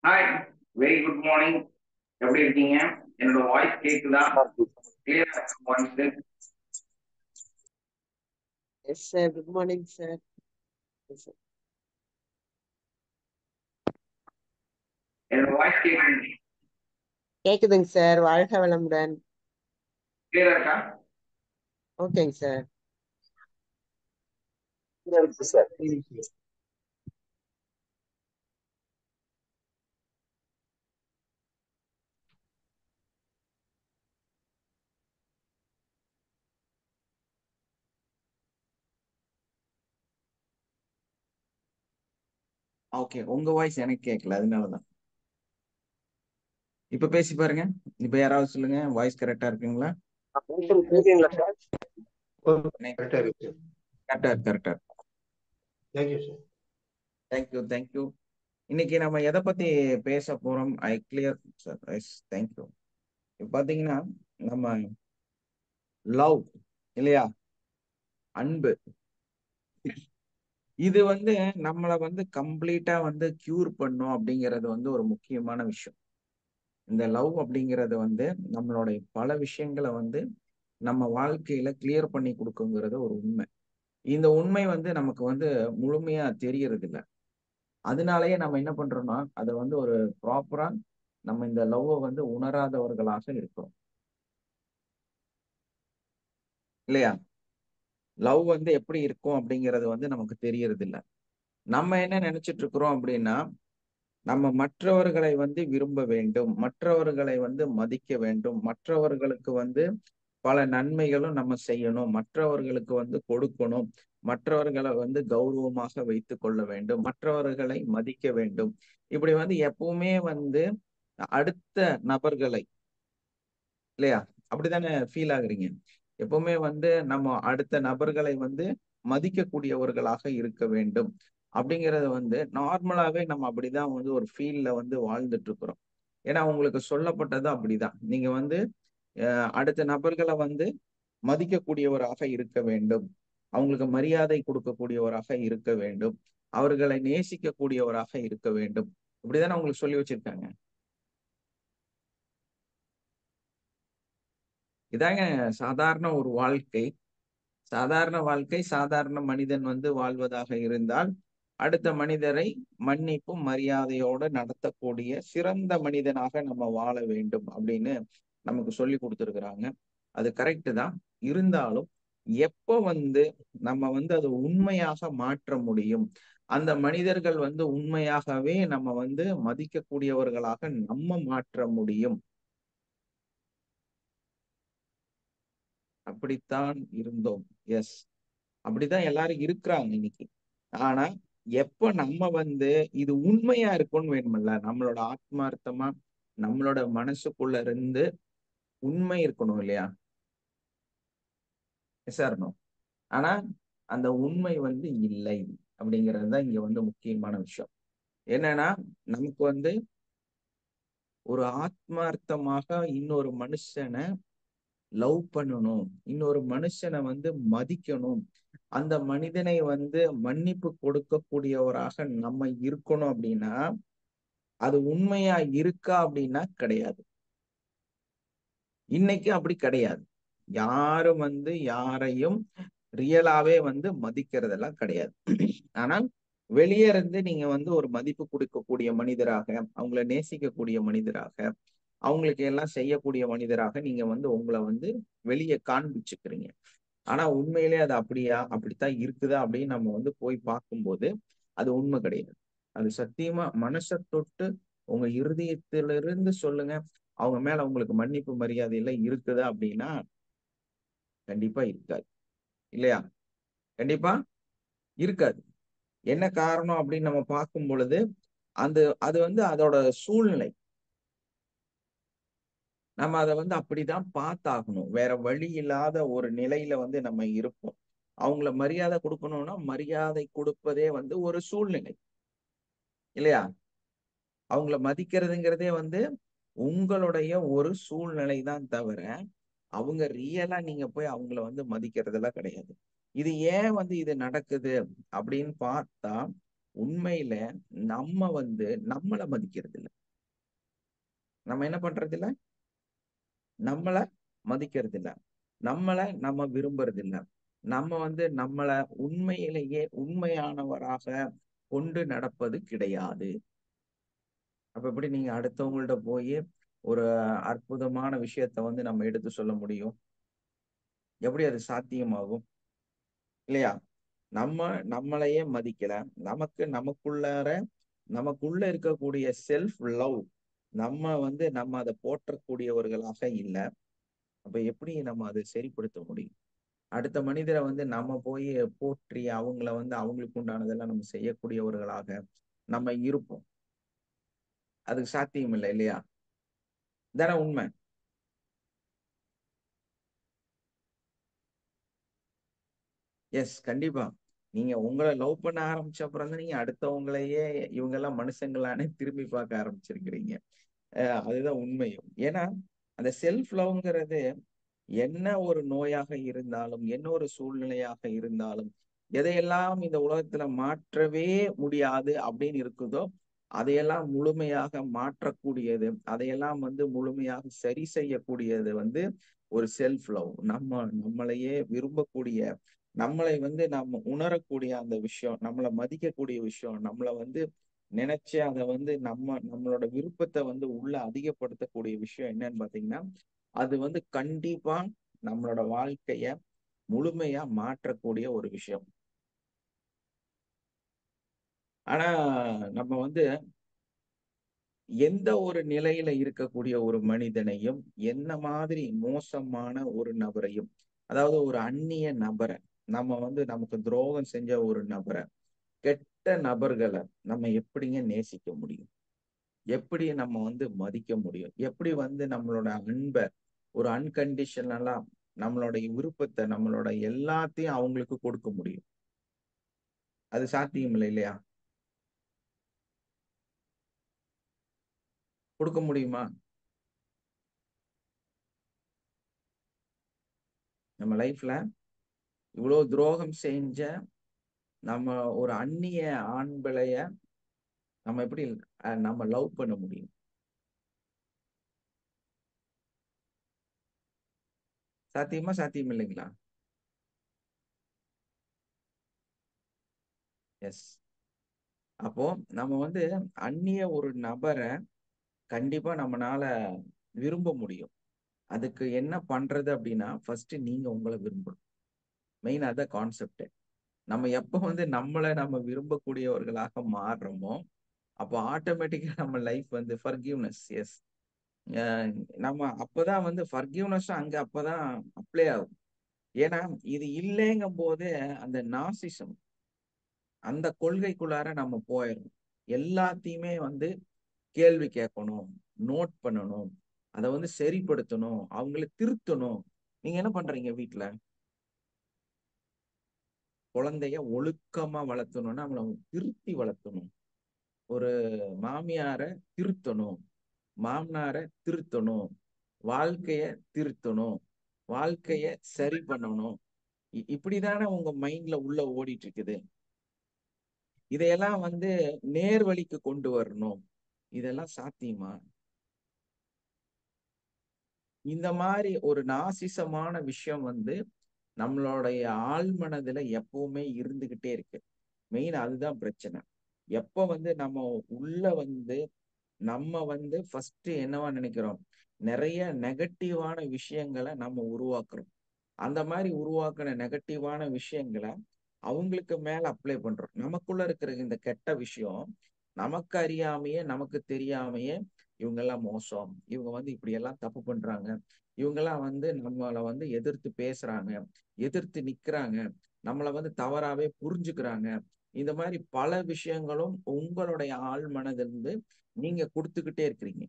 Hi, very good morning. எப்படி இருக்கீங்க? என்னோட வாய்ஸ் கேக்குதா? கிளியரா இருக்கா voice? Yes, sir. Good morning, sir. Yes, sir. என்னோட வாய்ஸ் கேக்குது? கேக்குதுங்க சார். வாழ்க வளமுடன். கிளியரா இருக்கா? ஓகேங்க சார். இருக்கு சார். ஓகே, உங்க வாய்ஸ் எனக்கு கேட்கல, அதனாலதான். இப்ப பேசி பாருங்க. இப்ப யாராவது சொல்லுங்க, வாய்ஸ் கரெக்டா இருக்குங்களா? இருக்கீங்களா சார்? கரெக்டா இருக்கு. கரெக்டா. Thank you sir. தேங்க்யூ. இன்னைக்கு நம்ம எதை பத்தி பேச போறோம்? ஐ கிளியர் சார். தேங்க்யூ. இப்ப பாத்தீங்கன்னா நம்ம லவ் இல்லையா, அன்பு, இது வந்து நம்மளை வந்து கம்ப்ளீட்டா வந்து கியூர் பண்ணும் அப்படிங்கிறது வந்து ஒரு முக்கியமான விஷயம். இந்த லவ் அப்படிங்கிறது வந்து நம்மளுடைய பல விஷயங்களை வந்து நம்ம வாழ்க்கையில கிளியர் பண்ணி கொடுக்குங்கிறது ஒரு உண்மை. இந்த உண்மை வந்து நமக்கு வந்து முழுமையா தெரியறது இல்லை. அதனாலயே நம்ம என்ன பண்றோம்னா அதை வந்து ஒரு ப்ராப்பரா நம்ம இந்த லவ்வை வந்து உணராதவர்களாக இருக்கிறோம் இல்லையா? லவ் வந்து எப்படி இருக்கும் அப்படிங்கிறது வந்து நமக்கு தெரியறது இல்லை. நம்ம என்ன நினைச்சிட்டு இருக்கிறோம் அப்படின்னா, நம்ம மற்றவர்களை வந்து விரும்ப வேண்டும், மற்றவர்களை வந்து மதிக்க வேண்டும், மற்றவர்களுக்கு வந்து பல நன்மைகளும் நம்ம செய்யணும், மற்றவர்களுக்கு வந்து கொடுக்கணும், மற்றவர்களை வந்து கௌரவமாக வைத்துக் கொள்ள வேண்டும், மற்றவர்களை மதிக்க வேண்டும். இப்படி வந்து எப்பவுமே வந்து அடுத்த நபர்களை, இல்லையா, அப்படித்தானே ஃபீல் ஆகுறீங்க? எப்பவுமே வந்து நம்ம அடுத்த நபர்களை வந்து மதிக்கக்கூடியவர்களாக இருக்க வேண்டும் அப்படிங்கறது வந்து நார்மலாவே நம்ம அப்படிதான் வந்து ஒரு ஃபீல்ட்ல வந்து வாழ்ந்துட்டு இருக்கிறோம். ஏன்னா உங்களுக்கு சொல்லப்பட்டது அப்படிதான். நீங்க வந்து அடுத்த நபர்களை வந்து மதிக்கக்கூடியவராக இருக்க வேண்டும், அவங்களுக்கு மரியாதை கொடுக்கக்கூடியவராக இருக்க வேண்டும், அவர்களை நேசிக்கக்கூடியவராக இருக்க வேண்டும். இப்படிதானே உங்களுக்கு சொல்லி வச்சிருக்காங்க. இதாங்க சாதாரண ஒரு வாழ்க்கை. சாதாரண மனிதன் வந்து வாழ்வதாக இருந்தால் அடுத்த மனிதரை மன்னிப்பும் மரியாதையோட நடத்தக்கூடிய சிறந்த மனிதனாக நம்ம வாழ வேண்டும் அப்படின்னு நமக்கு சொல்லி கொடுத்துருக்குறாங்க. அது கரெக்டு தான். இருந்தாலும் எப்ப வந்து நம்ம வந்து அதை உண்மையாக மாற்ற முடியும், அந்த மனிதர்கள் வந்து உண்மையாகவே நம்ம வந்து மதிக்கக்கூடியவர்களாக நம்ம மாற்ற முடியும். அப்படித்தான் இருந்தோம். எஸ், அப்படிதான் எல்லாரும் இருக்கிறாங்க இன்னைக்கு. ஆனா எப்ப நம்ம வந்து இது உண்மையா இருக்கும்னு வேணும்ல, நம்மளோட ஆத்மார்த்தமா நம்மளோட மனசுக்குள்ள இருந்து உண்மை இருக்கணும் இல்லையா? விசாரணும். ஆனா அந்த உண்மை வந்து இல்லை அப்படிங்கிறது தான் இங்க வந்து முக்கியமான விஷயம். என்னன்னா, நமக்கு வந்து ஒரு ஆத்மார்த்தமாக இன்னொரு மனுஷனை லவ் பண்ணணும், இன்னொரு மனுஷனை வந்து மதிக்கணும், அந்த மனிதனை வந்து மன்னிப்பு கொடுக்கக்கூடியவராக நம்ம இருக்கணும் அப்படின்னா அது உண்மையா இருக்கா அப்படின்னா கிடையாது. இன்னைக்கு அப்படி கிடையாது. யாரும் வந்து யாரையும் ரியலாவே வந்து மதிக்கிறதெல்லாம் கிடையாது. ஆனால் வெளியே இருந்து நீங்க வந்து ஒரு மதிப்பு கொடுக்கக்கூடிய மனிதராக, அவங்கள நேசிக்கக்கூடிய மனிதராக, அவங்களுக்கு எல்லாம் செய்யக்கூடிய மனிதராக நீங்க வந்து உங்களை வந்து வெளியே காண்பிச்சுக்கிறீங்க. ஆனா உண்மையிலே அது அப்படியா, அப்படித்தான் இருக்குதா அப்படின்னு நம்ம வந்து போய் பார்க்கும்போது அது உண்மை கிடையாது. அது சத்தியமா மனசை தொட்டு உங்க இருதயத்திலிருந்து சொல்லுங்க, அவங்க மேல உங்களுக்கு மன்னிப்பு மரியாதை எல்லாம் இருக்குதா அப்படின்னா கண்டிப்பா இருக்காது. இல்லையா? கண்டிப்பா இருக்காது. என்ன காரணம் அப்படின்னு நம்ம பார்க்கும் பொழுது அந்த அது வந்து அதோட சூழ்நிலை. நம்ம அதை வந்து அப்படிதான் பார்த்தாகணும். வேற வழி இல்லாத ஒரு நிலையில வந்து நம்ம இருப்போம். அவங்கள மரியாதை கொடுக்கணும்னா மரியாதை கொடுப்பதே வந்து ஒரு சூழ்நிலை இல்லையா? அவங்கள மதிக்கிறதுங்கிறதே வந்து உங்களுடைய ஒரு சூழ்நிலை தான் தவிர அவங்க ரியலா நீங்க போய் அவங்கள வந்து மதிக்கிறதெல்லாம் கிடையாது. இது ஏன் வந்து இது நடக்குது அப்படின்னு பார்த்தா உண்மையில நம்ம வந்து நம்மளை மதிக்கிறது இல்லை. நம்ம என்ன பண்றது இல்ல? நம்மள மதிக்கிறது இல்ல. நம்ம விரும்புறது இல்ல. நம்ம வந்து நம்மள உண்மையிலேயே உண்மையானவராக கொண்டு நடப்பது கிடையாது. அப்ப எப்படி நீங்க அடுத்தவங்கள்ட்ட போய் ஒரு அற்புதமான விஷயத்த வந்து நம்ம எடுத்து சொல்ல முடியும்? எப்படி அது சாத்தியமாகும்? இல்லையா? நம்ம நம்மளையே மதிக்கல. நமக்குள்ள இருக்கக்கூடிய செல்ஃப் லவ் நம்ம அதை போற்றக்கூடியவர்களாக இல்ல. அப்ப எப்படி நம்ம அதை சரிப்படுத்த முடியும்? அடுத்த மனிதரை வந்து நம்ம போய் போற்றி அவங்கள வந்து அவங்களுக்கு உண்டானதெல்லாம் நம்ம செய்யக்கூடியவர்களாக நம்ம இருப்போம். அதுக்கு சாத்தியம் இல்லை, இல்லையா? தானே உண்மை. எஸ், கண்டிப்பா. நீங்க உங்களை லவ் பண்ண ஆரம்பிச்ச அப்புறம் தான் நீங்க அடுத்தவங்களையே இவங்க எல்லாம் மனுஷங்களானே திரும்பி பார்க்க ஆரம்பிச்சிருக்கிறீங்க. அதுதான் உண்மையும். ஏன்னா அந்த செல்ஃப் லவ்ங்கிறது என்ன ஒரு நோயாக இருந்தாலும், என்ன ஒரு சூழ்நிலையாக இருந்தாலும், எதையெல்லாம் இந்த உலகத்துல மாற்றவே முடியாது அப்படின்னு இருக்குதோ அதையெல்லாம் முழுமையாக மாற்றக்கூடியது, அதையெல்லாம் வந்து முழுமையாக சரி செய்யக்கூடியது வந்து ஒரு செல்ஃப் லவ். நம்மளையே விரும்பக்கூடிய, நம்மளை வந்து நம்ம உணரக்கூடிய அந்த விஷயம், நம்மளை மதிக்கக்கூடிய விஷயம், நம்மளை வந்து நினைச்சு அதை வந்து நம்மளோட விருப்பத்தை வந்து உள்ள அதிகப்படுத்தக்கூடிய விஷயம் என்னன்னு பாத்தீங்கன்னா, அது வந்து கண்டிப்பா நம்மளோட வாழ்க்கைய முழுமையா மாற்றக்கூடிய ஒரு விஷயம். ஆனா நம்ம வந்து எந்த ஒரு நிலையில இருக்கக்கூடிய ஒரு மனிதனையும், என்ன மாதிரி மோசமான ஒரு நபரையும், அதாவது ஒரு அந்நிய நபரை, நம்ம வந்து நமக்கு துரோகம் செஞ்ச ஒரு நபரை, கெட்ட நபர்களை நம்ம எப்படிங்க நேசிக்க முடியும்? எப்படி நம்ம வந்து மதிக்க முடியும்? எப்படி வந்து நம்மளோட அன்பை ஒரு அன்கண்டிஷனலா நம்மளுடைய விருப்பத்தை, நம்மளோட எல்லாத்தையும் அவங்களுக்கு கொடுக்க முடியும்? அது சாத்தியம் இல்லை, இல்லையா? கொடுக்க முடியுமா? நம்ம லைஃப்ல இவ்வளவு துரோகம் செஞ்ச நம்ம ஒரு அந்நிய ஆண் பிள்ளைய நம்ம எப்படி நம்ம லவ் பண்ண முடியும்? சாத்தியமா, சாத்தியம் இல்லைங்களா? எஸ். அப்போ நம்ம வந்து அந்நிய ஒரு நபரை கண்டிப்பா நம்மனால விரும்ப முடியும். அதுக்கு என்ன பண்றது அப்படின்னா, ஃபர்ஸ்ட் நீங்க உங்களை விரும்பணும். மெயின் அதான் கான்செப்ட். நம்ம எப்ப வந்து நம்ம விரும்பக்கூடியவர்களாக மாறுறோமோ, அப்போ ஆட்டோமேட்டிக்கா நம்ம லைஃப் வந்து ஃபர்கிவ்னஸ். எஸ். நம்ம அப்பதான் வந்து ஃபர்கிவ்னஸ் அங்க அப்பதான் அப்ளை ஆகும். ஏன்னா இது இல்லைங்கும் போது அந்த நாசிசம், அந்த கொள்கைக்குள்ளார நம்ம போயிடணும். எல்லாத்தையுமே வந்து கேள்வி கேட்கணும், நோட் பண்ணணும், அதை வந்து சரிப்படுத்தணும், அவங்களை திருத்தணும். நீங்க என்ன பண்றீங்க வீட்டுல? குழந்தைய ஒழுக்கமா வளர்த்தணும்னா அவங்கள திருத்தி வளர்த்தணும். ஒரு மாமியார திருத்தணும், மாமனார திருத்தணும், வாழ்க்கைய திருத்தணும், வாழ்க்கைய சரி பண்ணணும். இப்படிதானே உங்க மைண்ட்ல உள்ள ஓடிட்டு இருக்குது. இதையெல்லாம் வந்து நேர்வழிக்கு கொண்டு வரணும். இதெல்லாம் சாத்தியமா? இந்த மாதிரி ஒரு நாசிசமான விஷயம் வந்து நம்மளுடைய ஆழ்மனதுல எப்பவுமே இருந்துகிட்டே இருக்கு. மெயின் அதுதான் பிரச்சனை. எப்ப வந்து நம்ம உள்ள வந்து நம்ம வந்து ஃபர்ஸ்ட் என்னவா நினைக்கிறோம், நிறைய நெகட்டிவான விஷயங்களை நம்ம உருவாக்குறோம். அந்த மாதிரி உருவாக்குன நெகட்டிவான விஷயங்களை அவங்களுக்கு மேல அப்ளை பண்றோம். நமக்குள்ள இருக்கிற இந்த கெட்ட விஷயம் நமக்கு அறியாமையே, நமக்கு தெரியாமையே இவங்க எல்லாம் மோசம், இவங்க வந்து இப்படி எல்லாம் தப்பு பண்றாங்க, இவங்க எல்லாம் வந்து நம்மளை வந்து எதிர்த்து பேசுறாங்க, எதிர்த்து நிக்கிறாங்க, நம்மளை வந்து தவறாவே புரிஞ்சுக்கிறாங்க. இந்த மாதிரி பல விஷயங்களும் உங்களுடைய ஆழ் மனதிலிருந்து நீங்க கொடுத்துக்கிட்டே இருக்கிறீங்க.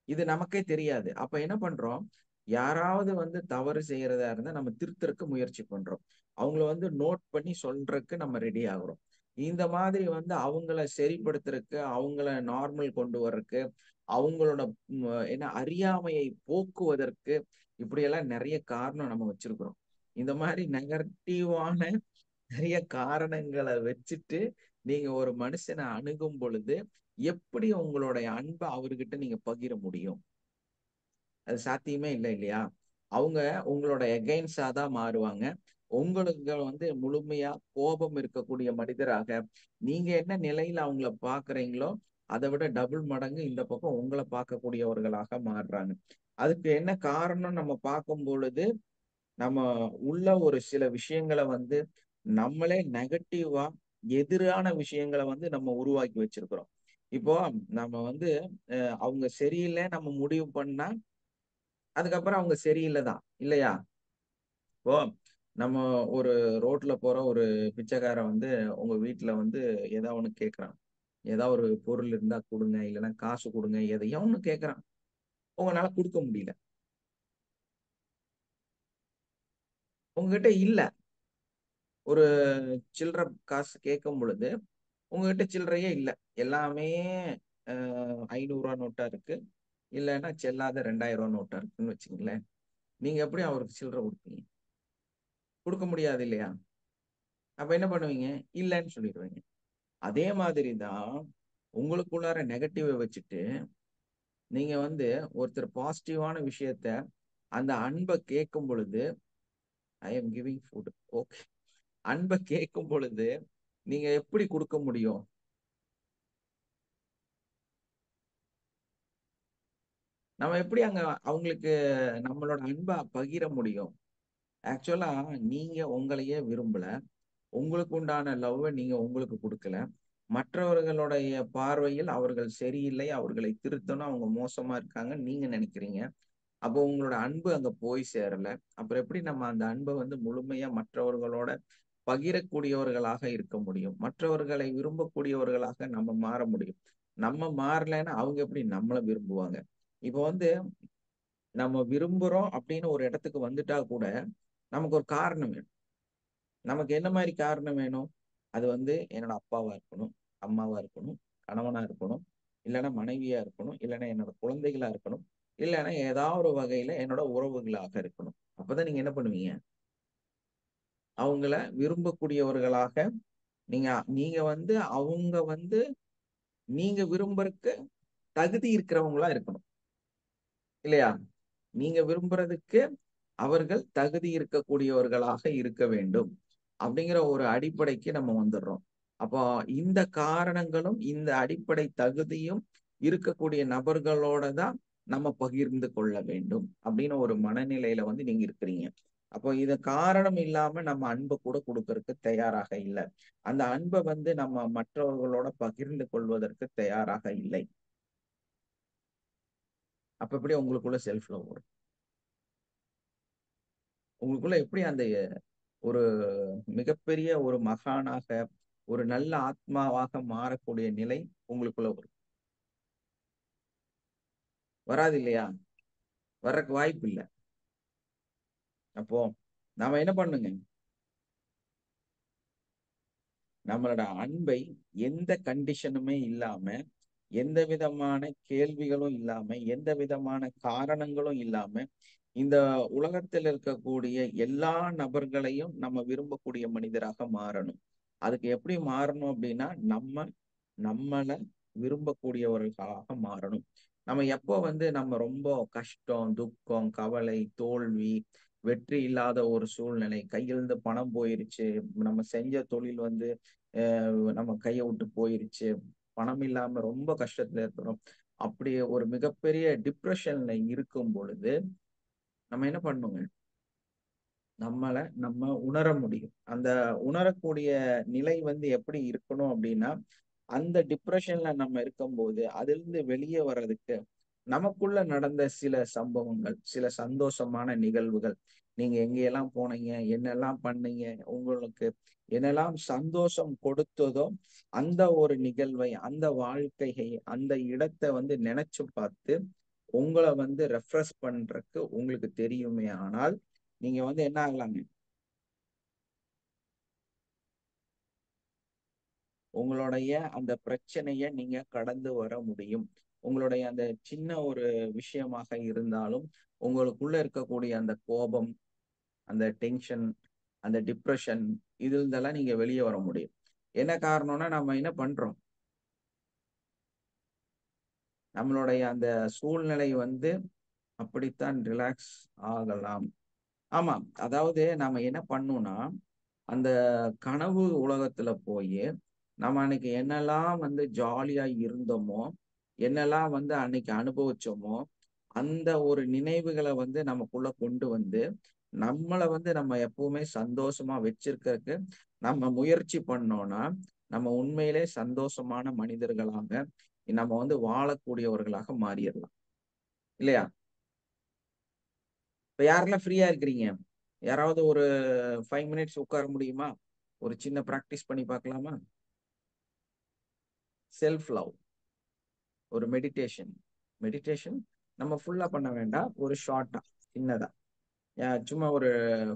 இது நமக்கே தெரியாது. அப்ப என்ன பண்றோம், யாராவது வந்து தவறு செய்யறதா இருந்தா நம்ம திருத்தறக்கு முயற்சி பண்றோம். அவங்கள வந்து நோட் பண்ணி சொல்றதுக்கு நம்ம ரெடி ஆகுறோம். இந்த மாதிரி வந்து அவங்கள சரிப்படுத்துறதுக்கு, அவங்கள நார்மல் கொண்டு வர்றதுக்கு, அவங்களோட என்ன அறியாமையை போக்குவதற்கு இப்படியெல்லாம் நிறைய காரணம் நம்ம வச்சிருக்கிறோம். இந்த மாதிரி நெகட்டிவான நிறைய காரணங்களை வச்சுட்டு நீங்க ஒரு மனுஷனை அணுகும் பொழுது எப்படி உங்களுடைய அன்பை அவர்கிட்ட நீங்க பகிர முடியும்? அது சாத்தியமே இல்லை இல்லையா? அவங்க உங்களோட எகைன்ஸ்டா தான் மாறுவாங்க. உங்களுக்கு முழுமையா கோபம் இருக்கக்கூடிய மனிதராக நீங்க என்ன நிலையில அவங்கள பாக்குறீங்களோ அதை விட டபுள் மடங்கு இந்த பக்கம் உங்களை பார்க்கக்கூடியவர்களாக மாறுறாங்க. அதுக்கு என்ன காரணம் நம்ம பார்க்கும் பொழுது நம்ம உள்ள ஒரு சில விஷயங்களை நம்மளே நெகட்டிவா எதிரான விஷயங்களை நம்ம உருவாக்கி வச்சிருக்கிறோம். இப்போ நம்ம அவங்க சரியில்லை நம்ம முடிவு பண்ணா அதுக்கப்புறம் அவங்க சரியில்லை தான் இல்லையா? இப்போ நம்ம ஒரு ரோட்ல போற ஒரு பிச்சைக்காரன் உங்க வீட்டுல ஏதாவது ஒண்ணு கேட்கறான். ஏதாவது ஒரு பொருள் இருந்தா கொடுங்க, இல்லைன்னா காசு கொடுங்க, எதையோ ஒண்ணு கேட்கறான். உங்களால கொடுக்க முடியல. உங்ககிட்ட இல்ல. ஒரு சில்லற காசு கேட்கும் பொழுது உங்ககிட்ட சில்லறையே இல்ல. எல்லாமே 500 நோட்டா இருக்கு. இல்லைன்னா செல்லாத 2000 நோட்டா இருக்குன்னு வச்சுங்களேன். நீங்க எப்படி அவருக்கு சில்லறை கொடுப்பீங்க? கொடுக்க முடியாது இல்லையா? அப்ப என்ன பண்ணுவீங்க? இல்லைன்னு சொல்லிடுவீங்க. அதே மாதிரிதான் உங்களுக்குள்ளார நெகட்டிவ வச்சுட்டு நீங்க ஒருத்தர் பாசிட்டிவான விஷயத்த அந்த அன்பை கேட்கும் பொழுது I am giving food okay அன்பை கேட்கும் பொழுது நீங்க எப்படி கொடுக்க முடியும்? நம்ம எப்படி அங்க அவங்களுக்கு நம்மளோட அன்பை பகிர முடியும்? ஆக்சுவலா நீங்க உங்களையே விரும்பல. உங்களுக்கு உண்டான லவ்வை நீங்க உங்களுக்கு கொடுக்கல. மற்றவர்களுடைய பார்வையில் அவர்கள் சரியில்லை, அவர்களை திருத்தணும், அவங்க மோசமா இருக்காங்க நீங்க நினைக்கிறீங்க. அப்போ உங்களோட அன்பு அங்க போய் சேரல. அப்புறம் எப்படி நம்ம அந்த அன்பை முழுமையா மற்றவர்களோட பகிரக்கூடியவர்களாக இருக்க முடியும்? மற்றவர்களை விரும்பக்கூடியவர்களாக நம்ம மாற முடியும்? நம்ம மாறலைன்னா அவங்க எப்படி நம்மளை விரும்புவாங்க? இப்போ நம்ம விரும்புறோம் அப்படின்னு ஒரு இடத்துக்கு வந்துட்டா கூட நமக்கு ஒரு காரணம் வேணும். நமக்கு என்ன மாதிரி காரணம் வேணும்? அது என்னோட அப்பாவா இருக்கணும், அம்மாவா இருக்கணும், கணவனா இருக்கணும், இல்லைன்னா மனைவியா இருக்கணும், இல்லைன்னா என்னோட குழந்தைகளா இருக்கணும், இல்லைன்னா ஏதாவது ஒரு வகையில என்னோட உறவுகளாக இருக்கணும். அப்பதான் நீங்க என்ன பண்ணுவீங்க? அவங்கள விரும்பக்கூடியவர்களாக நீங்க நீங்க அவங்க நீங்க விரும்புறதுக்கு தகுதி இருக்கிறவங்களா இருக்கணும் இல்லையா? நீங்க விரும்புறதுக்கு அவர்கள் தகுதி இருக்கக்கூடியவர்களாக இருக்க வேண்டும் அப்படிங்கிற ஒரு அடிப்படைக்கு நம்ம வந்துடுறோம். அப்போ இந்த காரணங்களும் இந்த அடிப்படை தகுதியும் இருக்கக்கூடிய நபர்களோட தான் நம்ம பகிர்ந்து கொள்ள வேண்டும் அப்படின்னு ஒரு மனநிலையில நீங்க இருக்கிறீங்க. அப்போ இது காரணம் இல்லாம நம்ம அன்பை கூட கொடுக்கறதுக்கு தயாராக இல்லை. அந்த அன்பை நம்ம மற்றவர்களோட பகிர்ந்து கொள்வதற்கு தயாராக இல்லை. அப்ப எப்படி உங்களுக்குள்ள செல்ஃப் லவ் வரும்? உங்களுக்குள்ள எப்படி அந்த ஒரு மிகப்பெரிய ஒரு மகானாக ஒரு நல்ல ஆத்மாவாக மாறக்கூடிய நிலை உங்களுக்குள்ள வரும்? வராது இல்லையா? வர்றதுக்கு வாய்ப்பு இல்லை. அப்போ நாம என்ன பண்ணுங்க? நம்மளோட அன்பை எந்த கண்டிஷனுமே இல்லாம, எந்த விதமான கேள்விகளும் இல்லாம, எந்த விதமான காரணங்களும் இல்லாம இந்த உலகத்தில் இருக்கக்கூடிய எல்லா நபர்களையும் நம்ம விரும்பக்கூடிய மனிதராக மாறணும். அதுக்கு எப்படி மாறணும் அப்படின்னா நம்மளை விரும்பக்கூடியவர்களாக மாறணும். நம்ம எப்போ நம்ம ரொம்ப கஷ்டம், துக்கம், கவலை, தோல்வி, வெற்றி இல்லாத ஒரு சூழ்நிலை, கையிலிருந்து பணம் போயிருச்சு, நம்ம செஞ்ச தொழில் நம்ம கையை விட்டு போயிருச்சு, பணம் இல்லாம ரொம்ப கஷ்டத்துல இருக்கிறோம், அப்படி ஒரு மிகப்பெரிய டிப்ரெஷன்ல இருக்கும் பொழுது நம்ம என்ன பண்ணுங்க? நம்மளை நம்ம உணர முடியும். அந்த உணரக்கூடிய நிலை எப்படி இருக்கணும் அப்படின்னா, அந்த டிப்ரெஷன்ல நம்ம இருக்கும்போது அதிலிருந்து வெளியே வர்றதுக்கு நமக்குள்ள நடந்த சில சம்பவங்கள், சில சந்தோஷமான நிகழ்வுகள், நீங்க எங்கெல்லாம் போனீங்க, என்னெல்லாம் பண்ணீங்க, உங்களுக்கு என்னெல்லாம் சந்தோஷம் கொடுத்ததோ அந்த ஒரு நிகழ்வை, அந்த வாழ்க்கையை, அந்த இடத்தை நினைச்சு பார்த்து உங்களை ரெஃப்ரெஷ் பண்றதுக்கு உங்களுக்கு தெரியுமே ஆனால் நீங்க என்ன ஆகலாங்க? உங்களுடைய அந்த பிரச்சனைய நீங்க கடந்து வர முடியும். உங்களுடைய அந்த சின்ன ஒரு விஷயமாக இருந்தாலும் உங்களுக்குள்ள இருக்கக்கூடிய அந்த கோபம், அந்த டென்ஷன், அந்த டிப்ரெஷன் இதெல்லாம் நீங்க வெளியே வர முடியும். என்ன காரணம்னா நம்ம என்ன பண்றோம், நம்மளுடைய அந்த சூழ்நிலை வந்து அப்படித்தான் ரிலாக்ஸ் ஆகலாம். ஆமா, அதாவது நாம என்ன பண்ணோம்னா அந்த கனவு உலகத்துல போய் நம்ம அன்னைக்கு என்னெல்லாம் வந்து ஜாலியா இருந்தோமோ, என்னெல்லாம் வந்து அன்னைக்கு அனுபவிச்சோமோ, அந்த ஒரு நினைவுகளை வந்து நமக்குள்ள கொண்டு வந்து நம்மளை வந்து நம்ம எப்பவுமே சந்தோஷமா வச்சிருக்கிறதுக்கு நம்ம முயற்சி பண்ணோம்னா நம்ம உண்மையிலே சந்தோஷமான மனிதர்களாக நம்ம வந்து வாழக்கூடியவர்களாக மாறிடலாம், இல்லையா? இப்ப யாரெல்லாம் ஃப்ரீயா இருக்கிறீங்க? யாராவது ஒரு 5 மினிட்ஸ் உட்கார முடியுமா? ஒரு சின்ன பிராக்டிஸ் பண்ணி பார்க்கலாமா? செல்ஃப் லவ், ஒரு மெடிடேஷன் நம்ம ஃபுல்லா பண்ண வேண்டாம், ஒரு ஷார்ட்டா சின்னதா சும்மா ஒரு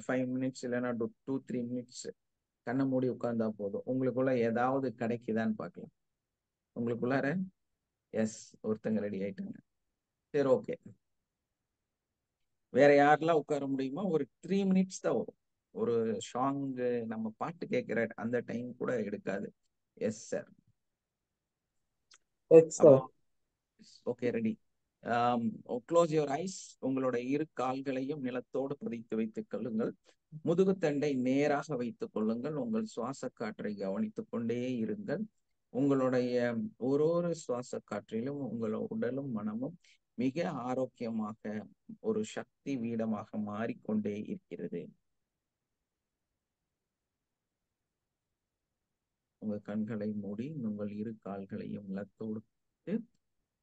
5 மினிட்ஸ் இல்லைன்னா 2-3 மினிட்ஸ் கண்ணை மூடி உட்கார்ந்தா போதும். உங்களுக்குள்ள ஏதாவது கிடைக்குதான்னு பார்க்கலாம். உங்களுக்குள்ளார எஸ், ஒருத்தங்க ரெடி ஆயிட்டாங்க. சரி, ஓகே. வேற யாரெல்லாம் உட்கார முடியுமா? ஒரு 3 மினிட்ஸ் தான் வரும். ஒரு சாங் நம்ம பாட்டு கேட்கிற அந்த டைம் கூட எடுக்காது. Yes sir. அப்போ okay, ready. Close your eyes. உங்களோட இரு கால்களையும் நிலத்தோடு பதித்து வைத்துக் கொள்ளுங்கள். முதுகுத்தண்டை நேராக வைத்துக் கொள்ளுங்கள். உங்கள் சுவாச காற்றை கவனித்துக் கொண்டே இருங்கள். உங்களுடைய ஒரு சுவாச காற்றிலும் உங்கள் உடலும் மனமும் மிக ஆரோக்கியமாக ஒரு சக்தி வீடமாக மாறிக்கொண்டே இருக்கிறது. உங்கள் கண்களை மூடி உங்கள் இரு கால்களையும் நிலத்தோடு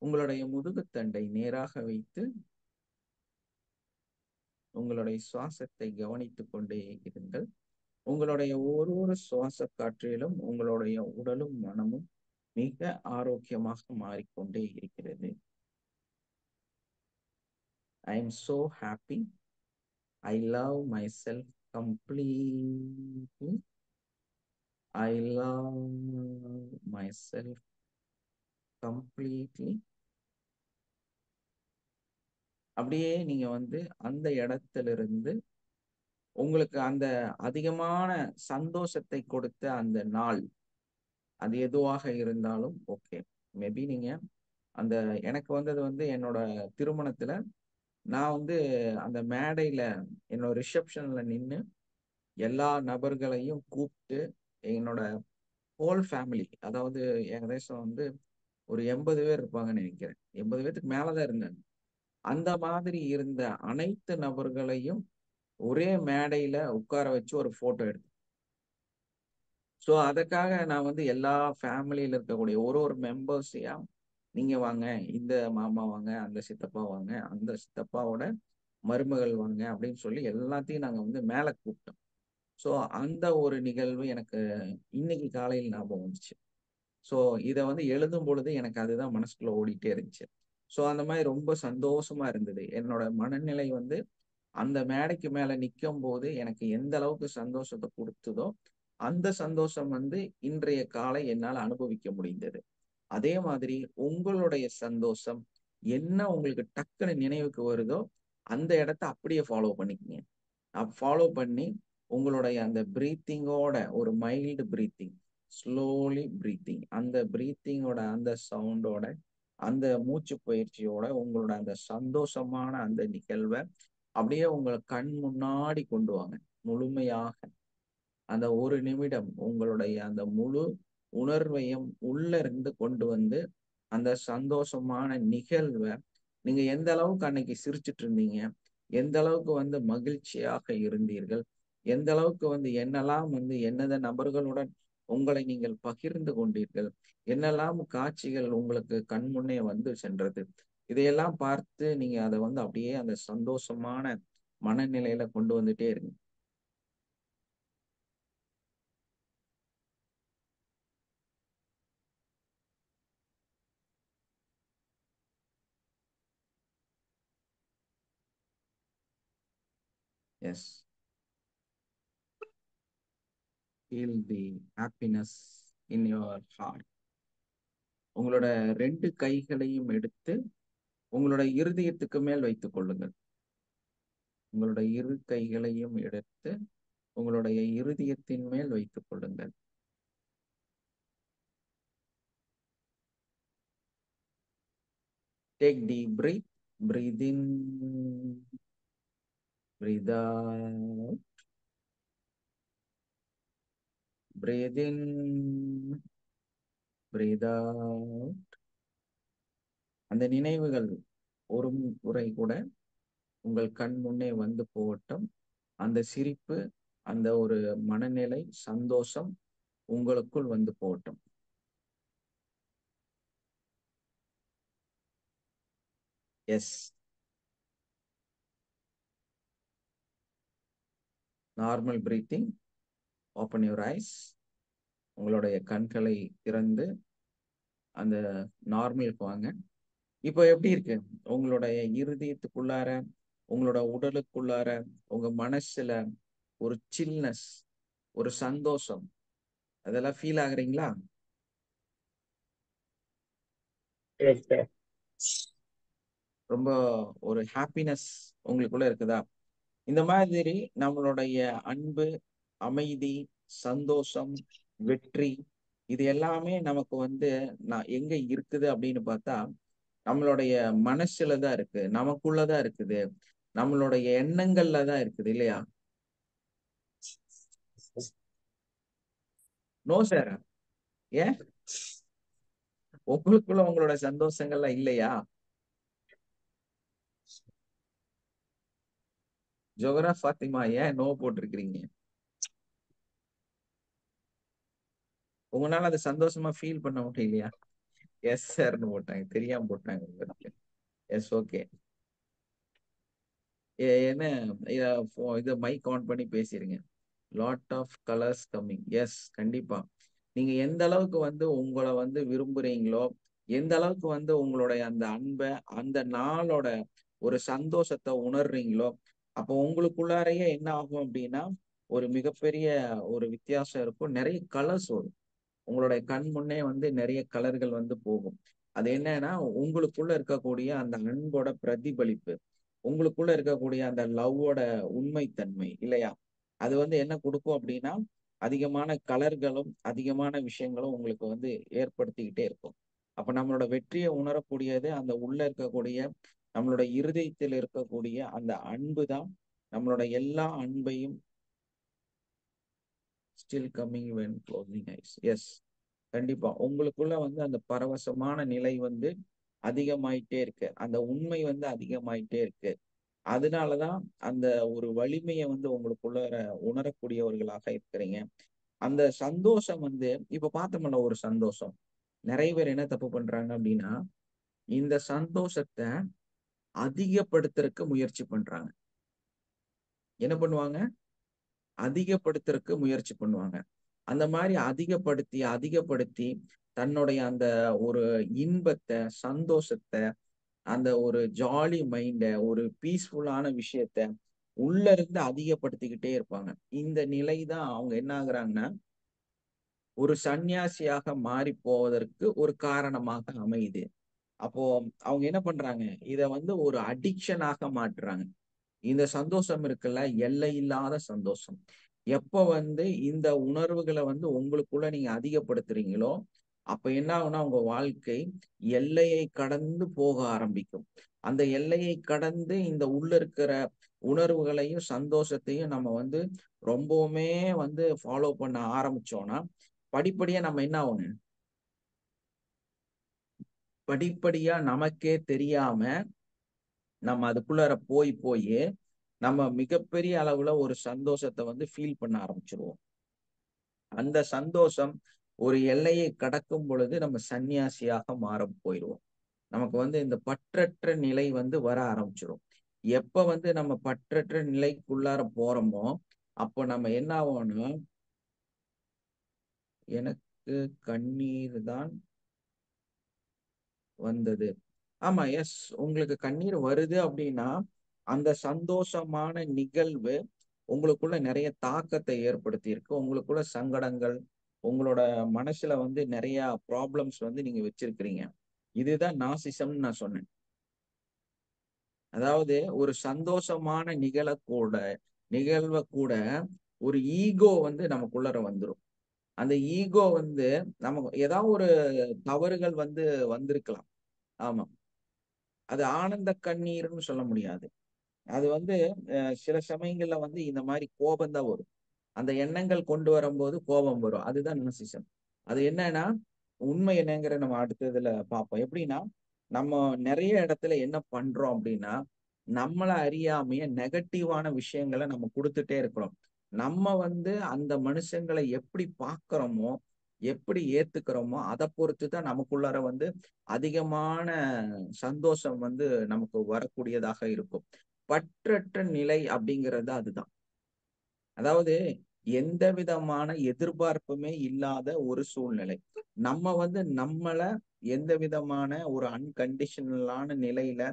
உங்களுடைய முதுகுத்தண்டை நேராக வைத்து உங்களுடைய சுவாசத்தை கவனித்துக் கொண்டே இருங்கள். உங்களுடைய ஒரு சுவாச காற்றிலும் உங்களுடைய உடலும் மனமும் மிக ஆரோக்கியமாக மாறிக்கொண்டே இருக்கிறது. I am so happy. I love myself completely. I love myself completely. அப்படியே நீங்க வந்து அந்த இடத்திலிருந்து உங்களுக்கு அந்த அதிகமான சந்தோஷத்தை கொடுத்த அந்த நாள் அது எதுவாக இருந்தாலும் ஓகே. மேபி நீங்க அந்த எனக்கு வந்தது வந்து என்னோட திருமணத்துல நான் வந்து அந்த மேடையில என்னோட ரிசப்ஷன்ல நின்று எல்லா நபர்களையும் கூப்பிட்டு என்னோட ஹோல் ஃபேமிலி, அதாவது ஏகദേശம் வந்து ஒரு 80 பேர் இருப்பாங்கன்னு நினைக்கிறேன். 80 பேருக்கு மேலதான் இருந்தாங்க. அந்த மாதிரி இருந்த அனைத்து நபர்களையும் ஒரே மேடையில உட்கார வச்சு ஒரு போட்டோ எடுத்தேன். ஸோ அதுக்காக நான் வந்து எல்லா ஃபேமிலியில இருக்கக்கூடிய ஒரு மெம்பர்ஸையா நீங்க வாங்க, இந்த மாமா வாங்க, அந்த சித்தப்பா வாங்க, அந்த சித்தப்பாவோட மருமகள் வாங்க அப்படின்னு சொல்லி எல்லாத்தையும் நாங்க வந்து மேல கூப்பிட்டோம். ஸோ அந்த ஒரு நிகழ்வு எனக்கு இன்னைக்கு காலையில் ஞாபகம் வந்துச்சு. ஸோ இதை வந்து எழுதும் பொழுது எனக்கு அதுதான் மனசுக்குள்ள ஓடிட்டே இருந்துச்சு. ஸோ அந்த மாதிரி ரொம்ப சந்தோஷமா இருந்தது. என்னோட மனநிலை வந்து அந்த மேடைக்கு மேல நிற்கும் போது எனக்கு எந்த அளவுக்கு சந்தோஷத்தை கொடுத்ததோ அந்த சந்தோஷம் வந்து இன்றைய காலை என்னால் அனுபவிக்க முடிந்தது. அதே மாதிரி உங்களுடைய சந்தோஷம் என்ன உங்களுக்கு டக்குன்னு நினைவுக்கு வருதோ அந்த இடத்த அப்படியே ஃபாலோ பண்ணிக்கங்க. ஃபாலோ பண்ணி உங்களுடைய அந்த பிரீத்திங்கோட ஒரு மைல்டு பிரீத்திங், ஸ்லோலி பிரீத்திங், அந்த பிரீத்திங்கோட அந்த சவுண்டோட அந்த மூச்சு பயிற்சியோட உங்களோட அந்த சந்தோஷமான அந்த நிகழ்வை அப்படியே உங்களை கண் முன்னாடி கொண்டு வாங்க. முழுமையாக அந்த ஒரு நிமிடம் உங்களுடைய அந்த முழு உணர்வையும் உள்ள இருந்து கொண்டு வந்து அந்த சந்தோஷமான நிகழ்வை நீங்க எந்த அளவுக்கு அன்னைக்கு சிரிச்சிட்டு இருந்தீங்க, எந்த அளவுக்கு வந்து மகிழ்ச்சியாக இருந்தீர்கள், எந்த அளவுக்கு வந்து என்னெல்லாம் வந்து என்னென்ன நபர்களுடன் உங்களை நீங்கள் பகிர்ந்து கொண்டீர்கள், என்னெல்லாம் காட்சிகள் உங்களுக்கு கண் முன்னே வந்து சென்றது, இதையெல்லாம் பார்த்து நீங்க அதை வந்து அப்படியே அந்த சந்தோஷமான மனநிலையில கொண்டு வந்துட்டே இருங்க. Yes, feel the happiness in your heart. உங்களோட 2 கைகளையும் எடுத்து உங்களோட இருதயத்துக்கு மேல் வைத்துக் கொள்ளுங்கள். உங்களோட இரு கைகளையும் எடுத்து உங்களுடைய இருதயத்தின் மேல் வைத்துக் கொள்ளுங்கள். Take deep breath. Breathe in. Breathe out. Breathe in. Breathe out. அந்த நினைவுகள் ஒரு முறை கூட உங்கள் கண் முன்னே வந்து போகட்டும். அந்த சிரிப்பு, அந்த ஒரு மனநிலை, சந்தோஷம் உங்களுக்குள் வந்து போகட்டும். Yes. Normal breathing. Open your eyes. உங்களுடைய கண்களை திறந்து அந்த நார்மலுக்கு வாங்க. இப்போ எப்படி இருக்கு உங்களுடைய இருதயத்துக்குள்ளார, உங்களோட உடலுக்குள்ளார, உங்க மனசுல ஒரு சில்னஸ், ஒரு சந்தோஷம், அதெல்லாம் ஃபீல் ஆகுறீங்களா? ரொம்ப ஒரு ஹாப்பினஸ் உங்களுக்குள்ள இருக்குதா? இந்த மாதிரி நம்மளுடைய அன்பு, அமைதி, சந்தோஷம், வெற்றி, இது எல்லாமே நமக்கு வந்து எங்க இருக்குது அப்படின்னு பார்த்தா நம்மளுடைய மனசுல தான் இருக்கு, நமக்குள்ளதான் இருக்குது, நம்மளுடைய எண்ணங்கள்ல தான் இருக்குது இல்லையா? No sir. ஏன் உங்களுக்குள்ள உங்களோட சந்தோஷங்கள்லாம் இல்லையா? ஜோகரா ஃபாத்திமா, ஏன் நோ போட்டிருக்கிறீங்க? உங்களால அதை சந்தோஷமா ஃபீல் பண்ண முடியலையா? எஸ் சார்னு போட்டாங்க, தெரியாம போட்டாங்க உங்களுக்கு. Yes, okay. என்ன இத மைக் ஆன் பண்ணி பேசிருங்க. Lot of colours coming. எஸ், கண்டிப்பா. நீங்க எந்த அளவுக்கு வந்து உங்களை வந்து விரும்புறீங்களோ, எந்த அளவுக்கு வந்து உங்களுடைய அந்த அன்பை, அந்த நாளோட ஒரு சந்தோஷத்தை உணர்றீங்களோ, அப்போ உங்களுக்குள்ளாரையே என்ன ஆகும் அப்படின்னா ஒரு மிகப்பெரிய ஒரு வித்தியாசம் இருக்கும். நிறைய கலர்ஸ் வரும். உங்களுடைய கண் முன்னே வந்து நிறைய கலர்கள் வந்து போகும். அது என்னன்னா உங்களுக்குள்ள இருக்கக்கூடிய அந்த அன்போட பிரதிபலிப்பு, உங்களுக்குள்ள இருக்கக்கூடிய அந்த லவ்வோட உண்மைத்தன்மை இல்லையா? அது வந்து என்ன கொடுக்கும் அப்படின்னா அதிகமான கலர்களும் அதிகமான விஷயங்களும் உங்களுக்கு வந்து ஏற்படுத்திக்கிட்டே இருக்கும். அப்ப நம்மளோட வெற்றியை உணரக்கூடியது அந்த உள்ள இருக்கக்கூடிய நம்மளோட இருதயத்தில் இருக்கக்கூடிய அந்த அன்பு தான் நம்மளோட எல்லா அன்பையும் still coming when closing eyes. Yes, கண்டிப்பா உங்களுக்குள்ள வந்து அந்த பரவசமான நிலை வந்து அதிகமாயிட்டே இருக்கு, அந்த உண்மை வந்து அதிகமாயிட்டே இருக்கு. அதனாலதான் அந்த ஒரு வலிமையை வந்து உங்களுக்குள்ள உணரக்கூடியவர்களாக இருக்கிறீங்க. அந்த சந்தோஷம் வந்து இப்ப பார்த்தோம்ல, ஒரு சந்தோஷம் நிறைய பேர் என்ன தப்பு பண்றாங்க அப்படின்னா இந்த சந்தோஷத்தை அதிகப்படுத்துறதுக்கு முயற்சி பண்றாங்க. என்ன பண்ணுவாங்க? அதிகப்படுத்துறதுக்கு முயற்சி பண்ணுவாங்க. அந்த மாதிரி அதிகப்படுத்தி அதிகப்படுத்தி தன்னுடைய அந்த ஒரு இன்பத்தை, சந்தோஷத்தை, அந்த ஒரு ஜாலி மைண்ட, ஒரு பீஸ்ஃபுல்லான விஷயத்த உள்ள இருந்து அதிகப்படுத்திக்கிட்டே இருப்பாங்க. இந்த நிலை தான் அவங்க என்ன ஆகுறாங்கன்னா ஒரு சன்னியாசியாக மாறி போவதற்கு ஒரு காரணமாக அமையுது. அப்போ அவங்க என்ன பண்றாங்க, இத வந்து ஒரு அடிக்ஷனாக மாற்றுறாங்க. இந்த சந்தோஷம் இருக்குல்ல, எல்லை இல்லாத சந்தோஷம். எப்ப வந்து இந்த உணர்வுகளை வந்து உங்களுக்குள்ள நீங்க அதிகப்படுத்துறீங்களோ, அப்ப என்ன ஆகும்னா உங்க வாழ்க்கை எல்லையை கடந்து போக ஆரம்பிக்கும். அந்த எல்லையை கடந்து இந்த உள்ள இருக்கிற உணர்வுகளையும் சந்தோஷத்தையும் நம்ம வந்து ரொம்பவுமே வந்து ஃபாலோ பண்ண ஆரம்பிச்சோம்னா படிப்படியா நம்ம என்ன ஆகணும், படிப்படியா நமக்கே தெரியாம நம்ம அதுக்குள்ளார போய் போய் நம்ம மிகப்பெரிய அளவுல ஒரு சந்தோஷத்தை வந்து ஃபீல் பண்ண ஆரம்பிச்சிருவோம். அந்த சந்தோஷம் ஒரு எல்லையை கடக்கும் பொழுது நம்ம சன்னியாசியாக மாற போயிடுவோம். நமக்கு வந்து இந்த பற்றற்ற நிலை வந்து வர ஆரம்பிச்சிடும். எப்ப வந்து நம்ம பற்றற்ற நிலைக்குள்ளார போறோமோ அப்போ நம்ம என்ன ஆகும்னா, எனக்கு கண்ணீர் தான் வந்தது. ஆமா, எஸ், உங்களுக்கு கண்ணீர் வருது அப்படின்னா அந்த சந்தோஷமான நிகழ்வு உங்களுக்குள்ள நிறைய தாக்கத்தை ஏற்படுத்தி இருக்கு. உங்களுக்குள்ள சங்கடங்கள், உங்களோட மனசுல வந்து நிறைய ப்ராப்ளம்ஸ் வந்து நீங்க வச்சிருக்கிறீங்க. இதுதான் நாசிசம்னு நான் சொன்னேன். அதாவது ஒரு சந்தோஷமான நிகழ்வை கூட ஒரு ஈகோ வந்து நமக்குள்ளர வந்துரும். அந்த ஈகோ வந்து நமக்கு ஏதாவது ஒரு தவறுகள் வந்து வந்திருக்கலாம். ஆமா. அது ஆனந்த கண்ணீர்ன்னு சொல்ல முடியாது. அது வந்து சில சமயங்கள்ல வந்து இந்த மாதிரி கோபம் தான் வரும். அந்த எண்ணங்கள் கொண்டு வரும்போது கோபம் வரும். அதுதான் நர்சிசம். அது என்னன்னா உண்மை என்னங்கிற நம்ம அடுத்ததுல பார்ப்போம். எப்படின்னா நம்ம நிறைய இடத்துல என்ன பண்றோம் அப்படின்னா நம்மள அறியாமைய நெகட்டிவான விஷயங்களை நம்ம கொடுத்துட்டே இருக்கிறோம். நம்ம வந்து அந்த மனுஷங்களை எப்படி பார்க்கிறோமோ எப்படி ஏத்துக்கிறோமோ அதை பொறுத்து தான் நமக்குள்ளார வந்து அதிகமான சந்தோஷம் வந்து நமக்கு வரக்கூடியதாக இருக்கும். பற்றற்ற நிலை அப்படிங்கிறது அதுதான். அதாவது எந்த விதமான எதிர்பார்ப்புமே இல்லாத ஒரு சூழ்நிலை. நம்ம வந்து நம்மள எந்த விதமான ஒரு அன்கண்டிஷனலான நிலையில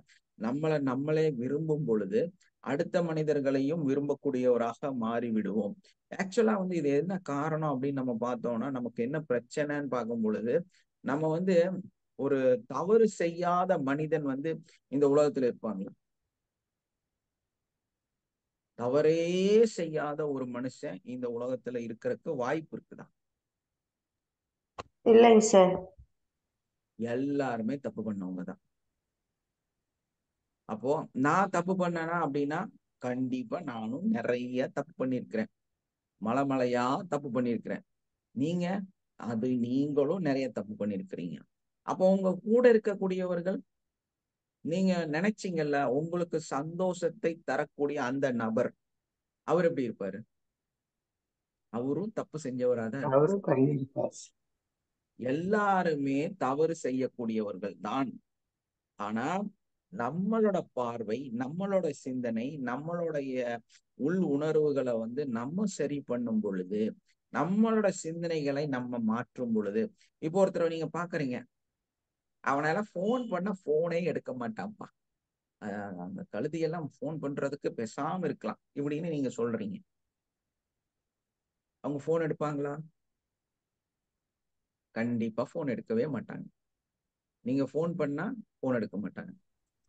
நம்மளே விரும்பும் பொழுது அடுத்த மனிதர்களையும் விரும்பக்கூடியவராக மாறி விடுவோம். ஆக்சுவலா வந்து இது என்ன காரணம் அப்படின்னு நம்ம பார்த்தோம்னா நமக்கு என்ன பிரச்சனைன்னு பார்க்கும் பொழுது நம்ம வந்து ஒரு தவறு செய்யாத மனிதன் வந்து இந்த உலகத்துல இருப்பாங்களா? தவறே செய்யாத ஒரு மனுஷன் இந்த உலகத்துல இருக்கிறதுக்கு வாய்ப்பு இருக்குதா? இல்லைங்க சார். எல்லாருமே தப்பு பண்ணவங்க தான். அப்போ நான் தப்பு பண்ணனா அப்படின்னா கண்டிப்பா நானும் நிறைய தப்பு பண்ணிருக்கிறேன். மலைமலையா தப்பு பண்ணிருக்கிறேன். நீங்களும் நிறைய தப்பு பண்ணிருக்கிறீங்க. அப்போ உங்க கூட இருக்கக்கூடியவர்கள் நீங்க நினைச்சீங்கல்ல உங்களுக்கு சந்தோஷத்தை தரக்கூடிய அந்த நபர் அவர் எப்படி இருப்பாரு? அவரும் தப்பு செஞ்சவரா தான் இருப்பாரு. அவரும் கண்டிப்பா எல்லாருமே தவறு செய்யக்கூடியவர்கள் தான். ஆனா நம்மளோட பார்வை, நம்மளோட சிந்தனை, நம்மளுடைய உள் உணர்வுகளை வந்து நம்ம சரி பண்ணும் பொழுது, நம்மளோட சிந்தனைகளை நம்ம மாற்றும் பொழுது, இப்போ ஒருத்தரை நீங்க பாக்குறீங்க, அவனால போன் பண்ண போனே எடுக்க மாட்டான்ப்பா. அந்த கழுதியெல்லாம் போன் பண்றதுக்கு பேசாம இருக்கலாம் இப்படின்னு நீங்க சொல்றீங்க. அவங்க போன் எடுப்பாங்களா? கண்டிப்பா போன் எடுக்கவே மாட்டாங்க. நீங்க போன் பண்ணா போன் எடுக்க மாட்டாங்க.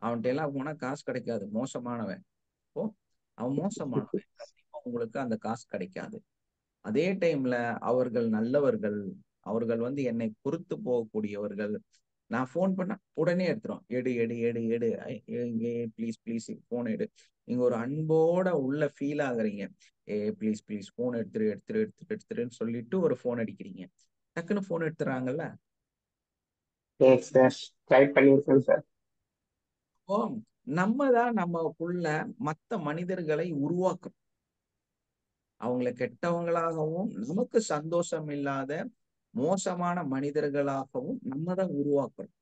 அவன்கிட்ட எல்லாம் போனா காசு கிடைக்காது. மோசமானவன். இப்போ அவன் மோசமானவன். கண்டிப்பா உங்களுக்கு அந்த காசு கிடைக்காது. அதே டைம்ல அவர்கள் நல்லவர்கள். அவர்கள் வந்து என்னை பொறுத்து போகக்கூடியவர்கள். நான் போன் பண்ணா உடனே எடுத்துரும். எடு எடு எடு எடு ப்ளீஸ் ப்ளீஸ் போன் எடு. நீங்க ஒரு அன்போட உள்ள ஃபீல் ஆகுறீங்க. ப்ளீஸ் ப்ளீஸ் போன் எடுத்துரு எடுத்துரு எடுத்துரு எடுத்துருன்னு சொல்லிட்டு ஒரு போன் அடிக்கிறீங்க. டக்குன்னு போன் எடுத்துறாங்கல்ல. சார் ட்ரை பண்ணியிருக்கேன் சார். இப்போ நம்ம தான் நமக்குள்ள மத்த மனிதர்களை உருவாக்குறோம். அவங்களை கெட்டவங்களாகவும் நமக்கு சந்தோஷம் இல்லாத மோசமான மனிதர்களாகவும் நம்ம தான் உருவாக்குறோம்.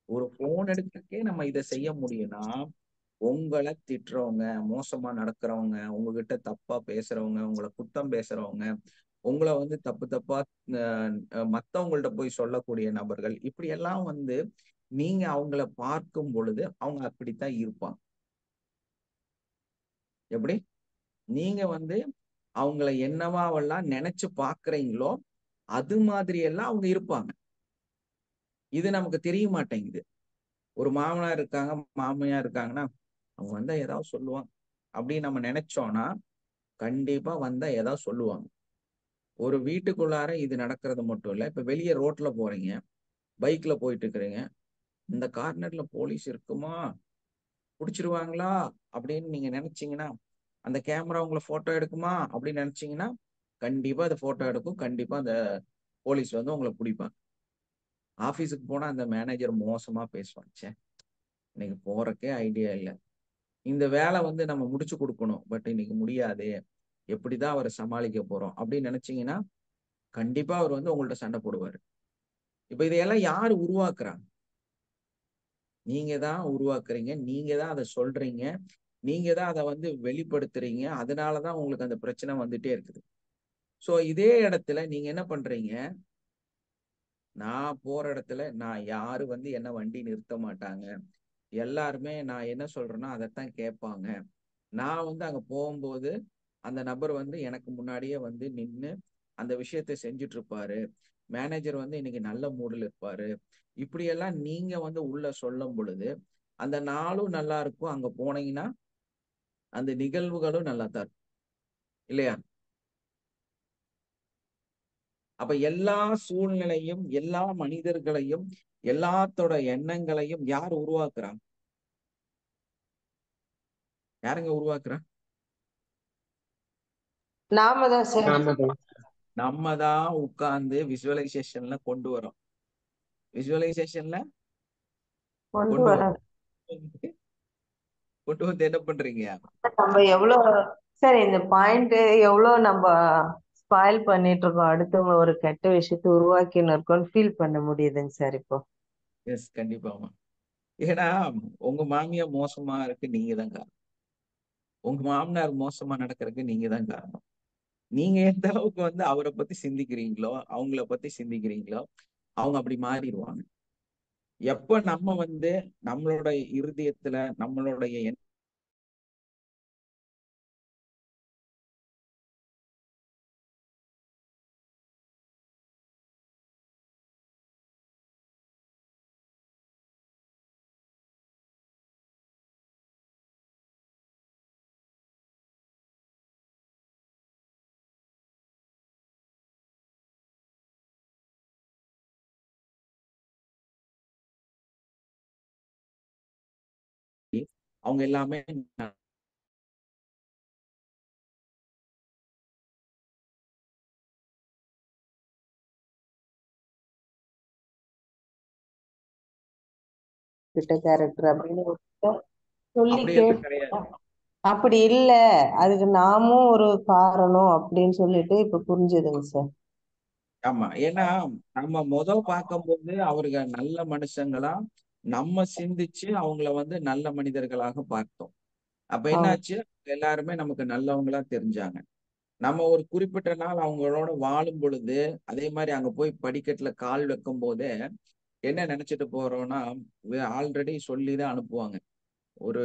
ஒரு போன் எடுக்கக்கே நம்ம இதை செய்ய முடியும்னா உங்களை திட்டுறவங்க, மோசமா நடக்கிறவங்க, உங்ககிட்ட தப்பா பேசுறவங்க, உங்களை குத்தம் பேசுறவங்க, உங்களை வந்து தப்பு தப்பா மத்தவங்கள்ட்ட போய் சொல்லக்கூடிய நபர்கள், இப்படி எல்லாம் வந்து நீங்க அவங்கள பார்க்கும் பொழுது அவங்க அப்படித்தான் இருப்பாங்க. எப்படி நீங்க வந்து அவங்கள என்னவாவெல்லாம் நினைச்சு பாக்குறீங்களோ அது மாதிரி எல்லாம் அவங்க இருப்பாங்க. இது நமக்கு தெரிய மாட்டேங்குது. ஒரு மாமனார் இருக்காங்க, மாமியார் இருக்காங்கன்னா அவங்க வந்தா ஏதாவது சொல்லுவாங்க அப்படின்னு நம்ம நினைச்சோம்னா கண்டிப்பா வந்தா ஏதாவது சொல்லுவாங்க. ஒரு வீட்டுக்குள்ளார இது நடக்கிறது மட்டும் இல்ல. இப்ப வெளியே ரோட்ல போறீங்க, பைக்ல போயிட்டு இருக்கிறீங்க, இந்த கார்னர்ல போலீஸ் இருக்குமா, புடிச்சிருவாங்களா அப்படின்னு நீங்க நினைச்சீங்கன்னா, அந்த கேமரா உங்களை போட்டோ எடுக்குமா அப்படின்னு நினைச்சீங்கன்னா கண்டிப்பா அது போட்டோ எடுக்கும். கண்டிப்பா அந்த போலீஸ் வந்து உங்களை பிடிப்பாங்க. ஆபீஸுக்கு போனா அந்த மேனேஜர் மோசமா பேசுவாங்க. ச்சே, இன்னைக்கு போறக்கே ஐடியா இல்ல. இந்த வேலை வந்து நம்ம முடிச்சு கொடுக்கணும். பட் இன்னைக்கு முடியாது. எப்படிதான் அவரை சமாளிக்க போறோம் அப்படின்னு நினைச்சீங்கன்னா கண்டிப்பா அவர் வந்து உங்கள்ட்ட சண்டை போடுவாரு. இப்ப இதையெல்லாம் யாரு உருவாக்குறாங்க? நீங்க தான் உருவாக்குறீங்க. நீங்க தான் அதை சொல்றீங்க. நீங்க தான் அதை வந்து வெளிப்படுத்துறீங்க. அதனாலதான் உங்களுக்கு அந்த பிரச்சனை வந்துட்டே இருக்குது. சோ இதே இடத்துல நீங்க என்ன பண்றீங்க? நான் போற இடத்துல நான் யாரு வந்து என்ன வண்டி நிறுத்த மாட்டாங்க. எல்லாருமே நான் என்ன சொல்றேனோ அதைத்தான் கேட்பாங்க. நான் வந்து அங்க போகும்போது அந்த நபர் வந்து எனக்கு முன்னாடியே வந்து நின்னு அந்த விஷயத்தை செஞ்சுட்டு இருப்பாரு. மேனேஜர் வந்து இன்னைக்கு நல்ல மூடுல இருப்பாரு. இப்படியெல்லாம் நீங்க வந்து உள்ள சொல்லும் பொழுது அந்த நாளும் நல்லா இருக்கும். அங்க போனீங்கன்னா அந்த நிகழ்வுகளும் நல்லா தான் இருக்கும் இல்லையா? அப்ப எல்லா சூழ்நிலையும், எல்லா மனிதர்களையும், எல்லாத்தோட எண்ணங்களையும் யார் உருவாக்குறா? யாருங்க உருவாக்குறா? நாம தான் சார். நாம தான். நம்ம தான் உட்கார்ந்து விசுவலைசேஷன்ல கொண்டு வரோம். விசுவலைசேஷன்ல கொண்டு கொண்டு வர வந்து கொண்டு வந்து என்ன பண்றீங்க? நம்ம எவ்வளவு சார் இந்த பாயிண்ட் எவ்வளவு நம்ம ஸ்பாயில் பண்ணிட்டு இருக்கோம், அடுத்தவங்க ஒரு கெட்ட விஷயத்தை உருவாக்கின்னு இருக்கோம்னு ஃபீல் பண்ண முடியுதுங்க சார் இப்போ. எஸ், கண்டிப்பாமா. ஏன்னா உங்க மாமியா மோசமா இருக்கு, நீங்க தான் காரணம். உங்க மாமனார் மோசமா நடக்கிறதுக்கு நீங்க தான் காரணம். நீங்க எந்த அளவுக்கு வந்து அவரை பத்தி சிந்திக்கிறீங்களோ, அவங்கள பத்தி சிந்திக்கிறீங்களோ, அவங்க அப்படி மாறிடுவாங்க. எப்ப நம்ம வந்து நம்மளோட இருதயத்துல நம்மளுடைய அவங்க எல்லாமே கிட்ட கேரக்டர் அப்படின்னு சொல்லி அப்படியெல்லாம் கிடையாது. அப்படி இல்ல, அதுக்கு நாமும் ஒரு காரணம் அப்படின்னு சொல்லிட்டு இப்ப புரிஞ்சுதுங்க சார். ஆமா, ஏன்னா நம்ம பார்க்கும்போது அவர்கள் நல்ல மனுஷங்களா நம்ம சிந்திச்சு அவங்கள வந்து நல்ல மனிதர்களாக பார்த்தோம். அப்ப என்னாச்சு, எல்லாருமே நமக்கு நல்லவங்களா தெரிஞ்சாங்க. நம்ம ஒரு குறிப்பிட்ட நாள் அவங்களோட வாழும் பொழுது, அதே மாதிரி அங்க போய் படிக்கட்டுல கால் வைக்கும் போதே என்ன நினைச்சிட்டு போறோம்னா, ஆல்ரெடி சொல்லிதான் அனுப்புவாங்க, ஒரு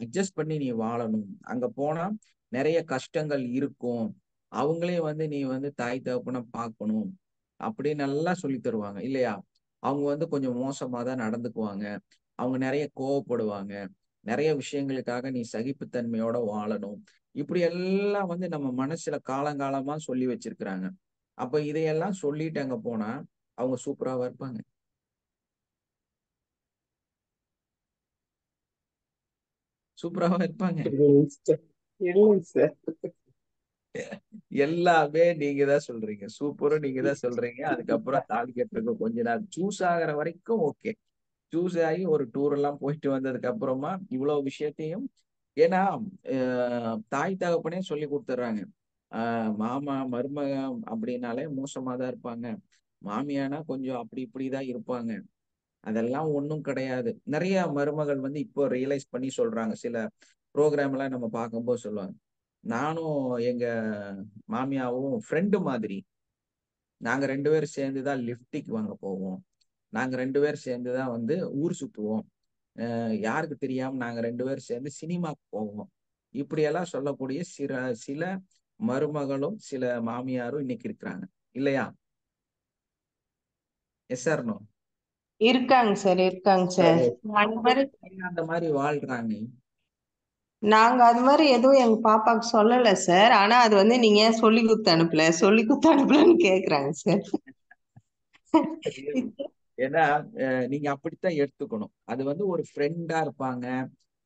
அட்ஜஸ்ட் பண்ணி நீ வாழணும், அங்க போனா நிறைய கஷ்டங்கள் இருக்கும், அவங்களே வந்து நீ வந்து தாய் தகப்பனை பார்க்கணும் அப்படின்னு நல்லா சொல்லி தருவாங்க இல்லையா? அவங்க வந்து கொஞ்சம் மோசமா தான் நடந்துக்குவாங்க, அவங்க நிறைய கோவப்படுவாங்க, நிறைய விஷயங்களுக்காக நீ சகிப்புத்தன்மையோட வாழணும், இப்படி எல்லாம் வந்து நம்ம மனசுல காலங்காலமா சொல்லி வச்சிருக்கிறாங்க. அப்ப இதையெல்லாம் சொல்லிட்டு அங்க போனா அவங்க சூப்பராவா இருப்பாங்க? சூப்பராவா இருப்பாங்க? இல்லைங்க சார். எல்லாமே நீங்க தான் சொல்றீங்க, சூப்பரும் நீங்க தான் சொல்றீங்க. அதுக்கப்புறம் தாலி கட்டுறதுக்கு கொஞ்ச நாள் சூஸ் ஆகுற வரைக்கும் ஓகே, சூஸ் ஆகி ஒரு டூர் எல்லாம் போயிட்டு வந்ததுக்கு அப்புறமா இவ்வளவு விஷயத்தையும், ஏன்னா தாய் தகப்பனே சொல்லி கொடுத்துட்றாங்க, மாமா மருமக அப்படின்னாலே மோசமா தான் இருப்பாங்க, மாமியானா கொஞ்சம் அப்படி இப்படிதான் இருப்பாங்க, அதெல்லாம் ஒண்ணும் கிடையாது. நிறைய மருமகள் வந்து இப்போ ரியலைஸ் பண்ணி சொல்றாங்க. சில ப்ரோக்ராம் எல்லாம் நம்ம பார்க்கும்போது சொல்லுவாங்க, நானும் எங்க மாமியாவும் ஃப்ரெண்டு மாதிரி, நாங்க 2 பேரும் சேர்ந்துதான் லிப்டிக் வாங்க போவோம், நாங்க 2 பேரும் சேர்ந்துதான் வந்து ஊர் சுத்துவோம், யாருக்கு தெரியாம நாங்க 2 பேரும் சேர்ந்து சினிமாக்கு போவோம், இப்படி எல்லாம் சொல்லக்கூடிய சில மருமகளும் சில மாமியாரும் இன்னைக்கு இருக்கிறாங்க இல்லையா? Yes or no? இருக்காங்க சார், இருக்காங்க சார். அந்த மாதிரி வாழ்றாங்க. நாங்க அது மாதிரி எதுவும் எங்க பாப்பாக்கு சொல்லல சார். ஆனா அது வந்து நீங்க ஏன் சொல்லி கொடுத்து அனுப்பல, சொல்லி கொடுத்து அனுப்பலன்னு கேக்குறாங்க சார். ஏன்னா நீங்க அப்படித்தான் எடுத்துக்கணும். அது வந்து ஒரு ஃப்ரெண்டா இருப்பாங்க,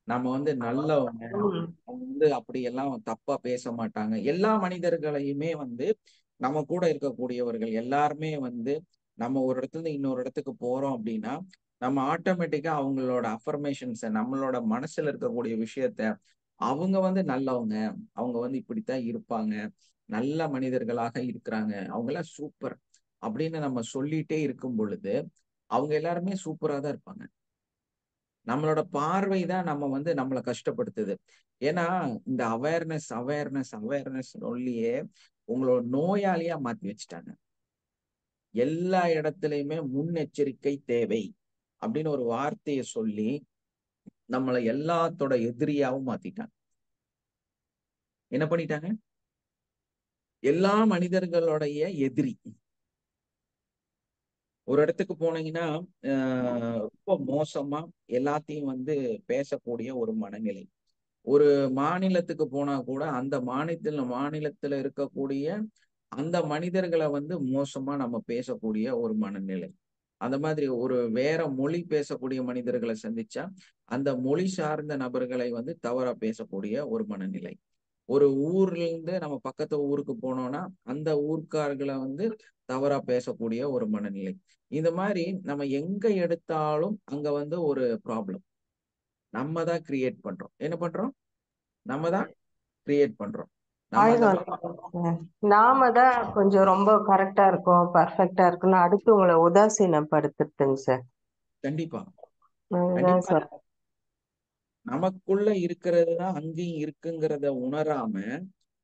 நம்ம வந்து நல்லவங்க, அவங்க வந்து அப்படி எல்லாம் தப்பா பேச மாட்டாங்க. எல்லா மனிதர்களையுமே வந்து நம்ம கூட இருக்கக்கூடியவர்கள் எல்லாருமே வந்து நம்ம ஒரு இடத்துல இருந்து இன்னொரு இடத்துக்கு போறோம் அப்படின்னா, நம்ம ஆட்டோமேட்டிக்கா அவங்களோட அஃபர்மேஷன்ஸ, நம்மளோட மனசுல இருக்கக்கூடிய விஷயத்த, அவங்க வந்து நல்லவங்க, அவங்க வந்து இப்படித்தான் இருப்பாங்க, நல்ல மனிதர்களாக இருக்கிறாங்க, அவங்க எல்லாம் சூப்பர் அப்படின்னு நம்ம சொல்லிட்டே இருக்கும் பொழுது அவங்க எல்லாருமே சூப்பரா தான் இருப்பாங்க. நம்மளோட பார்வை தான் நம்ம வந்து நம்மளை கஷ்டப்படுத்துது. ஏன்னா இந்த அவேர்னஸ் அவேர்னஸ் அவேர்னஸ் சொல்லியே உங்களோட நோயாளியா மாத்தி வச்சுட்டாங்க. எல்லா இடத்துலயுமே முன்னெச்சரிக்கை தேவை அப்படின்னு ஒரு வார்த்தையை சொல்லி நம்மளை எல்லாத்தோட எதிரியாவும் மாத்திட்டாங்க. என்ன பண்ணிட்டாங்க? எல்லா மனிதர்களுடைய எதிரி. ஒரு இடத்துக்கு போனீங்கன்னா ரொம்ப மோசமா எல்லாத்தையும் வந்து பேசக்கூடிய ஒரு மனநிலை. ஒரு மாநிலத்துக்கு போனா கூட அந்த மாநிலத்துல இருக்கக்கூடிய அந்த மனிதர்களை வந்து மோசமா நம்ம பேசக்கூடிய ஒரு மனநிலை. அந்த மாதிரி ஒரு வேற மொழி பேசக்கூடிய மனிதர்களை சந்திச்சா அந்த மொழி சார்ந்த நபர்களை வந்து தவறா பேசக்கூடிய ஒரு மனநிலை. ஒரு ஊர்ல இருந்து நம்ம பக்கத்து ஊருக்கு போனோம்னா அந்த ஊர்க்காரர்களை வந்து தவறா பேசக்கூடிய ஒரு மனநிலை. இந்த மாதிரி நம்ம எங்க எடுத்தாலும் அங்க வந்து ஒரு ப்ராப்ளம் நம்ம தான் கிரியேட் பண்றோம். என்ன பண்றோம்? நம்ம தான் கிரியேட் பண்றோம். நம்ம அந்த ஆழ்வார் மாதிரி சார். நாம தான் கொஞ்சம் ரொம்ப கரெக்டா இருக்கோம், பர்ஃபெக்டா இருக்குன்னு அடுத்தவங்களை உதாசீனப்படுத்துறதுங்க சார். கண்டிப்பா அதுதான் கண்டிப்பா சார். நமக்குள்ள இருக்கிறது தான் அங்கேயும் இருக்குங்கிறத உணராம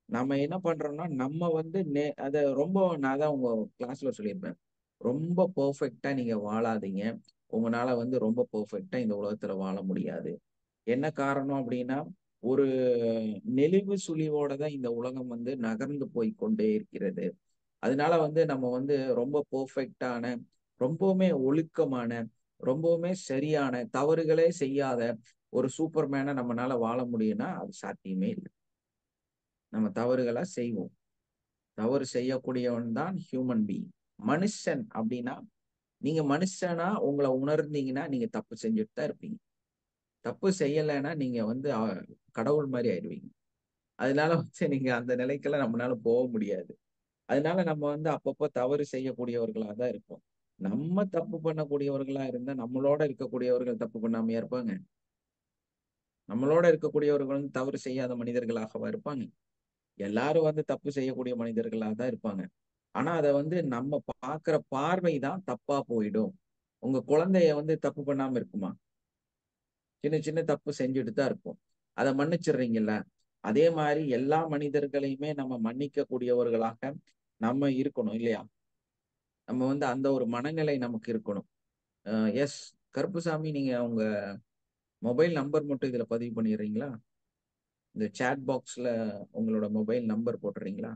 நம்ம என்ன பண்றோம்னா நம்ம வந்து அத ரொம்ப நான் தான் உங்க கிளாஸ்ல சொல்லியிருப்பேன். ரொம்ப பெர்ஃபெக்ட்டா நீங்க வாழாதீங்க. உங்களால வந்து ரொம்ப பெர்ஃபெக்ட்டா இந்த உலகத்துல வாழ முடியாது. என்ன காரணம் அப்படின்னா, ஒரு நெளிவு சுழிவோட தான் இந்த உலகம் வந்து நகர்ந்து போய் கொண்டே இருக்கிறது. அதனால வந்து நம்ம வந்து ரொம்ப பெர்ஃபெக்ட்டான, ரொம்பவுமே ஒழுக்கமான, ரொம்பவுமே சரியான, தவறுகளே செய்யாத ஒரு சூப்பர்மேனா நம்மனால வாழ முடியும்னா, அது சாத்தியமே இல்ல. நம்ம தவறுகளா செய்வோம். தவறு செய்யக்கூடியவன் தான் ஹியூமன் பீயிங். மனுஷன் அப்படின்னா, நீங்க மனுஷனா உங்கள உணர்ந்தீங்கன்னா, நீங்க தப்பு செஞ்சுட்டு தான் இருப்பீங்க. தப்பு செய்யலைன்னா, நீங்க வந்து கடவுள் மாரி ஆயிடுவீங்க. அதனால வந்து நீங்க அந்த நிலைக்கெல்லாம் நம்மனால போக முடியாது. அதனால நம்ம வந்து அப்பப்போ தவறு செய்யக்கூடியவர்களா தான் இருப்போம். நம்ம தப்பு பண்ணக்கூடியவர்களா இருந்தா, நம்மளோட இருக்கக்கூடியவர்கள் தப்பு பண்ணாமயா இருப்பாங்க? நம்மளோட இருக்கக்கூடியவர்கள் வந்து தவறு செய்யாத மனிதர்களாகவா இருப்பாங்க? எல்லாரும் வந்து தப்பு செய்யக்கூடிய மனிதர்களா தான் இருப்பாங்க. ஆனா அத வந்து நம்ம பார்க்கிற பார்வை தான் தப்பா போயிடும். உங்க குழந்தைய வந்து தப்பு பண்ணாம இருக்குமா? சின்ன சின்ன தப்பு செஞ்சுட்டு தான் இருக்கும். அத மன்னிச்சிடுறீங்கல்ல? அதே மாரி எல்லா மனிதர்களையுமே நம்ம மன்னிக்க கூடியவர்களாக நம்ம இருக்கணும் இல்லையா? நம்ம வந்து அந்த ஒரு மனநிலை நமக்கு இருக்கணும். அ எஸ் கருப்புசாமி நீங்க உங்க மொபைல் நம்பர் மட்டும் இதுல பதிவு பண்ணிடுறீங்களா? இந்த சாட் பாக்ஸ்ல உங்களோட மொபைல் நம்பர் போட்டுறீங்களா?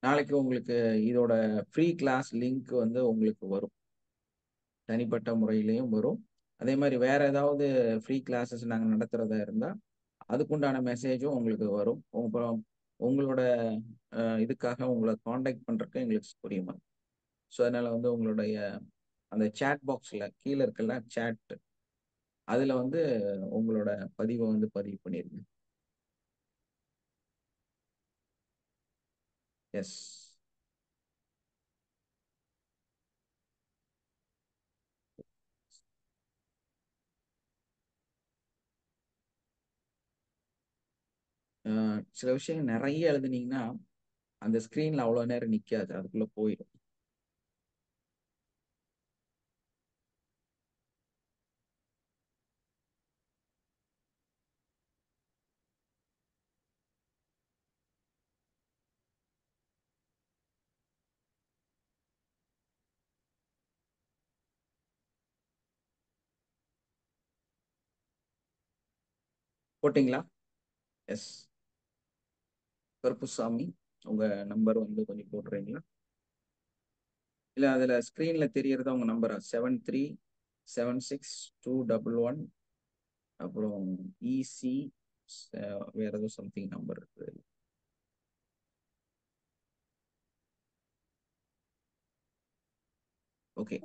நாளைக்கு உங்களுக்கு இதோட ஃப்ரீ கிளாஸ் லிங்க் வந்து உங்களுக்கு வரும். தனிப்பட்ட முறையிலயும் வரும். அதே மாரி வேற ஏதாவது ஃப்ரீ கிளாஸஸ் நாங்க நடத்துறதா இருந்தா, அதுக்குண்டான மெசேஜும் உங்களுக்கு வரும். அப்புறம் உங்களோட இதுக்காக உங்கள கான்டாக்ட் பண்றதுக்கு எங்களுக்கு புரியுமா? ஸோ அதனால வந்து உங்களுடைய அந்த சாட் பாக்ஸ்ல கீழ இருக்குல்ல சாட், அதுல வந்து உங்களோட பதிவ வந்து பதிவு பண்ணிருங்க. எஸ். சில விஷயம் நெறைய எழுதுனீங்கன்னா, அந்த ஸ்க்ரீன்ல அவ்வளோ நேரம் நிக்காது. அதுக்குள்ள போயிடும். போட்டீங்களா? எஸ். கருப்புசாமி உங்க நம்பர் வந்து கொஞ்சம் போட்டுறீங்களா? இல்ல அதுல ஸ்கிரீன்ல தெரியறதா உங்க நம்பரா? 737621 அப்புறம் இசி வேற ஏதோ சம்திங் நம்பர் இருக்கு. ஓகே.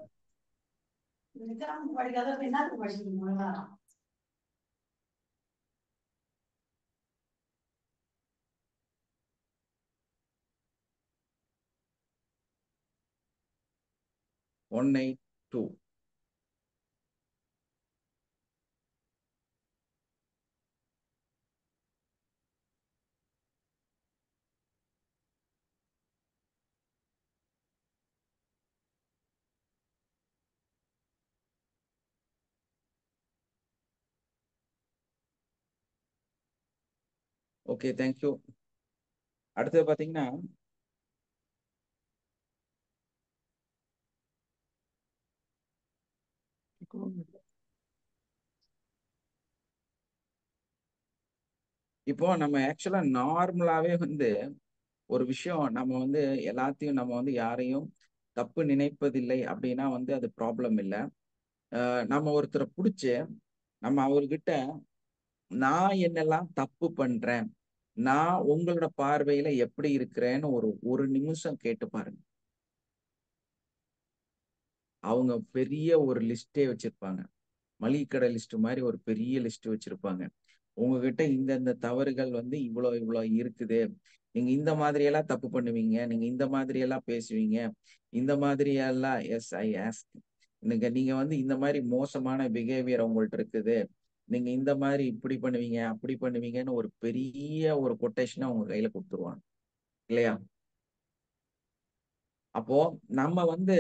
ஒன் 182. Okay thank you. அடுத்தது பாத்தீங்கன்னா இப்போ நம்ம ஆக்சுவலா நார்மலாவே வந்து ஒரு விஷயம் நம்ம வந்து எல்லாத்தையும் நம்ம வந்து யாரையும் தப்பு நினைப்பதில்லை அப்படின்னா வந்து அது ப்ராப்ளம் இல்லை. நம்ம ஒருத்தரை பிடிச்சு நம்ம அவர்கிட்ட நான் என்னெல்லாம் தப்பு பண்றேன், நான் உங்களோட பார்வையில எப்படி இருக்கிறேன்னு ஒரு நிமிஷம் கேட்டு பாருங்க. அவங்க பெரிய ஒரு லிஸ்டே வச்சிருப்பாங்க. மளிகை கடை லிஸ்ட் மாதிரி ஒரு பெரிய லிஸ்ட் வச்சிருப்பாங்க. உங்ககிட்ட இந்த தவறுகள் வந்து இவ்வளோ இவ்வளோ இருக்குது. நீங்க இந்த மாதிரி எல்லாம் தப்பு பண்ணுவீங்க. நீங்க இந்த மாதிரி எல்லாம் பேசுவீங்க. இந்த மாதிரி எல்லாம் எஸ் ஐ ஆஸ்க். நீங்க வந்து இந்த மாதிரி மோசமான பிஹேவியர் உங்கள்ட்ட இருக்குது. நீங்க இந்த மாதிரி இப்படி பண்ணுவீங்க, அப்படி பண்ணுவீங்கன்னு ஒரு பெரிய ஒரு கொட்டேஷனை உங்க கையில கொடுத்துருவாங்க. இல்லையா? அப்போ நம்ம வந்து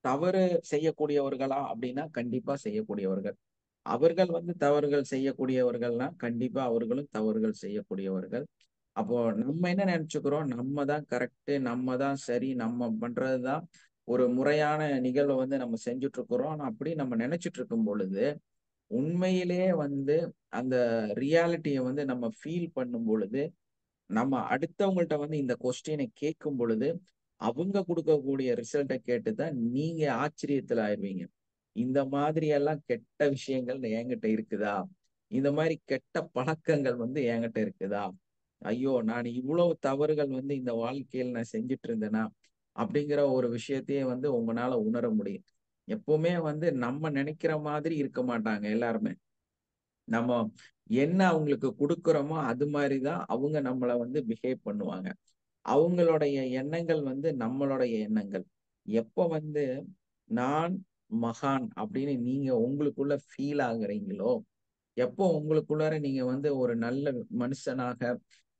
தவறு செய்யக்கூடியவர்களா அப்படின்னா கண்டிப்பா செய்யக்கூடியவர்கள். அவர்கள் வந்து தவறுகள் செய்யக்கூடியவர்கள்னா கண்டிப்பா அவர்களும் தவறுகள் செய்யக்கூடியவர்கள். அப்போ நம்ம என்ன நினைச்சுக்கிறோம், நம்ம தான் கரெக்ட், நம்ம தான் சரி, நம்ம பண்றதுதான் ஒரு முறையான நிகழ்வை வந்து நம்ம செஞ்சுட்டு இருக்கிறோம். ஆனா அப்படி நம்ம நினைச்சிட்டு இருக்கும் பொழுது உண்மையிலேயே வந்து அந்த ரியாலிட்டியை வந்து நம்ம ஃபீல் பண்ணும் பொழுது, நம்ம அடுத்தவங்கள்ட்ட வந்து இந்த கொஸ்டினை கேட்கும் பொழுது அவங்க கொடுக்கக்கூடிய ரிசல்ட்டை கேட்டுதான் நீங்க ஆச்சரியத்துல ஆயிருவீங்க. இந்த மாதிரி எல்லாம் கெட்ட விஷயங்கள் என்கிட்ட இருக்குதா, இந்த மாதிரி கெட்ட பழக்கங்கள் வந்து என்கிட்ட இருக்குதா, ஐயோ நான் இவ்வளவு தவறுகள் வந்து இந்த வாழ்க்கையில் நான் செஞ்சுட்டு இருந்தேனா அப்படிங்கிற ஒரு விஷயத்தையே வந்து உங்களால உணர முடியும். எப்பவுமே வந்து நம்ம நினைக்கிற மாதிரி இருக்க மாட்டாங்க எல்லாருமே. நம்ம என்ன அவங்களுக்கு கொடுக்குறோமோ அது மாதிரிதான் அவங்க நம்மளை வந்து பிஹேவ் பண்ணுவாங்க. அவங்களுடைய எண்ணங்கள் வந்து நம்மளுடைய எண்ணங்கள். எப்ப வந்து நான் மகான் அப்படின்னு நீங்க உங்களுக்குள்ள ஃபீல் ஆகுறீங்களோ, எப்போ உங்களுக்குள்ளார நீங்க வந்து ஒரு நல்ல மனுஷனாக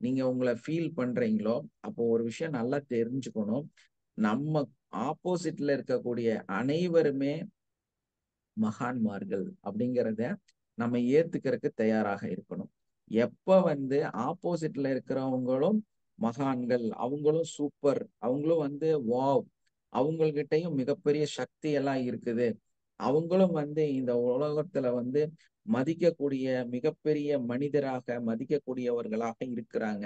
நீங்க உங்களை ஃபீல் பண்றீங்களோ, அப்போ ஒரு விஷயம் நல்லா தெரிஞ்சுக்கணும். நம்ம ஆப்போசிட்ல இருக்கக்கூடிய அனைவருமே மகான்மார்கள் அப்படிங்கிறத நம்ம ஏத்துக்கிறதுக்கு தயாராக இருக்கணும். எப்ப வந்து ஆப்போசிட்ல இருக்கிறவங்களும் மகான்கள், அவங்களும் சூப்பர், அவங்களும் வந்து வாவ், அவங்ககிட்டயும் மிகப்பெரிய சக்தி எல்லாம் இருக்குது, அவங்களும் வந்து இந்த உலகத்துல வந்து மதிக்கக்கூடிய மிகப்பெரிய மனிதராக மதிக்கக்கூடியவர்களாக இருக்கிறாங்க,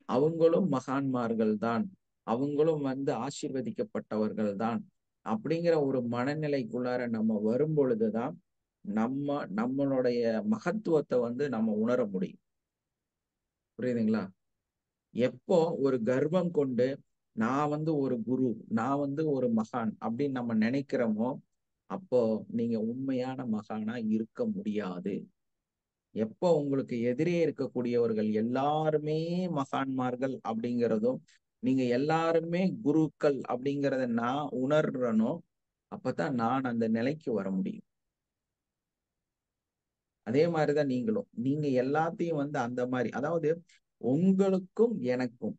அவங்களும் மகான்மார்கள் தான், அவங்களும் வந்து ஆசீர்வதிக்கப்பட்டவர்கள் தான் அப்படிங்கிற ஒரு மனநிலைக்குள்ளார நம்ம வரும் பொழுதுதான் நம்மளுடைய மகத்துவத்தை வந்து நம்ம உணர முடியும். புரியுதுங்களா? எப்போ ஒரு கர்வம் கொண்டு நான் வந்து ஒரு குரு, நான் வந்து ஒரு மகான் அப்படின்னு நம்ம நினைக்கிறோமோ, அப்போ நீங்க உண்மையான மகானா இருக்க முடியாது. எப்போ உங்களுக்கு எதிரே இருக்கக்கூடியவர்கள் எல்லாருமே மகான்மார்கள் அப்படிங்கிறதும், நீங்க எல்லாருமே குருக்கள் அப்படிங்கிறத நான் உணர்றனோ, அப்பதான் நான் அந்த நிலைக்கு வர முடியும். அதே மாதிரிதான் நீங்களும். நீங்க எல்லாத்தையும் வந்து அந்த மாதிரி, அதாவது உங்களுக்கும் எனக்கும்,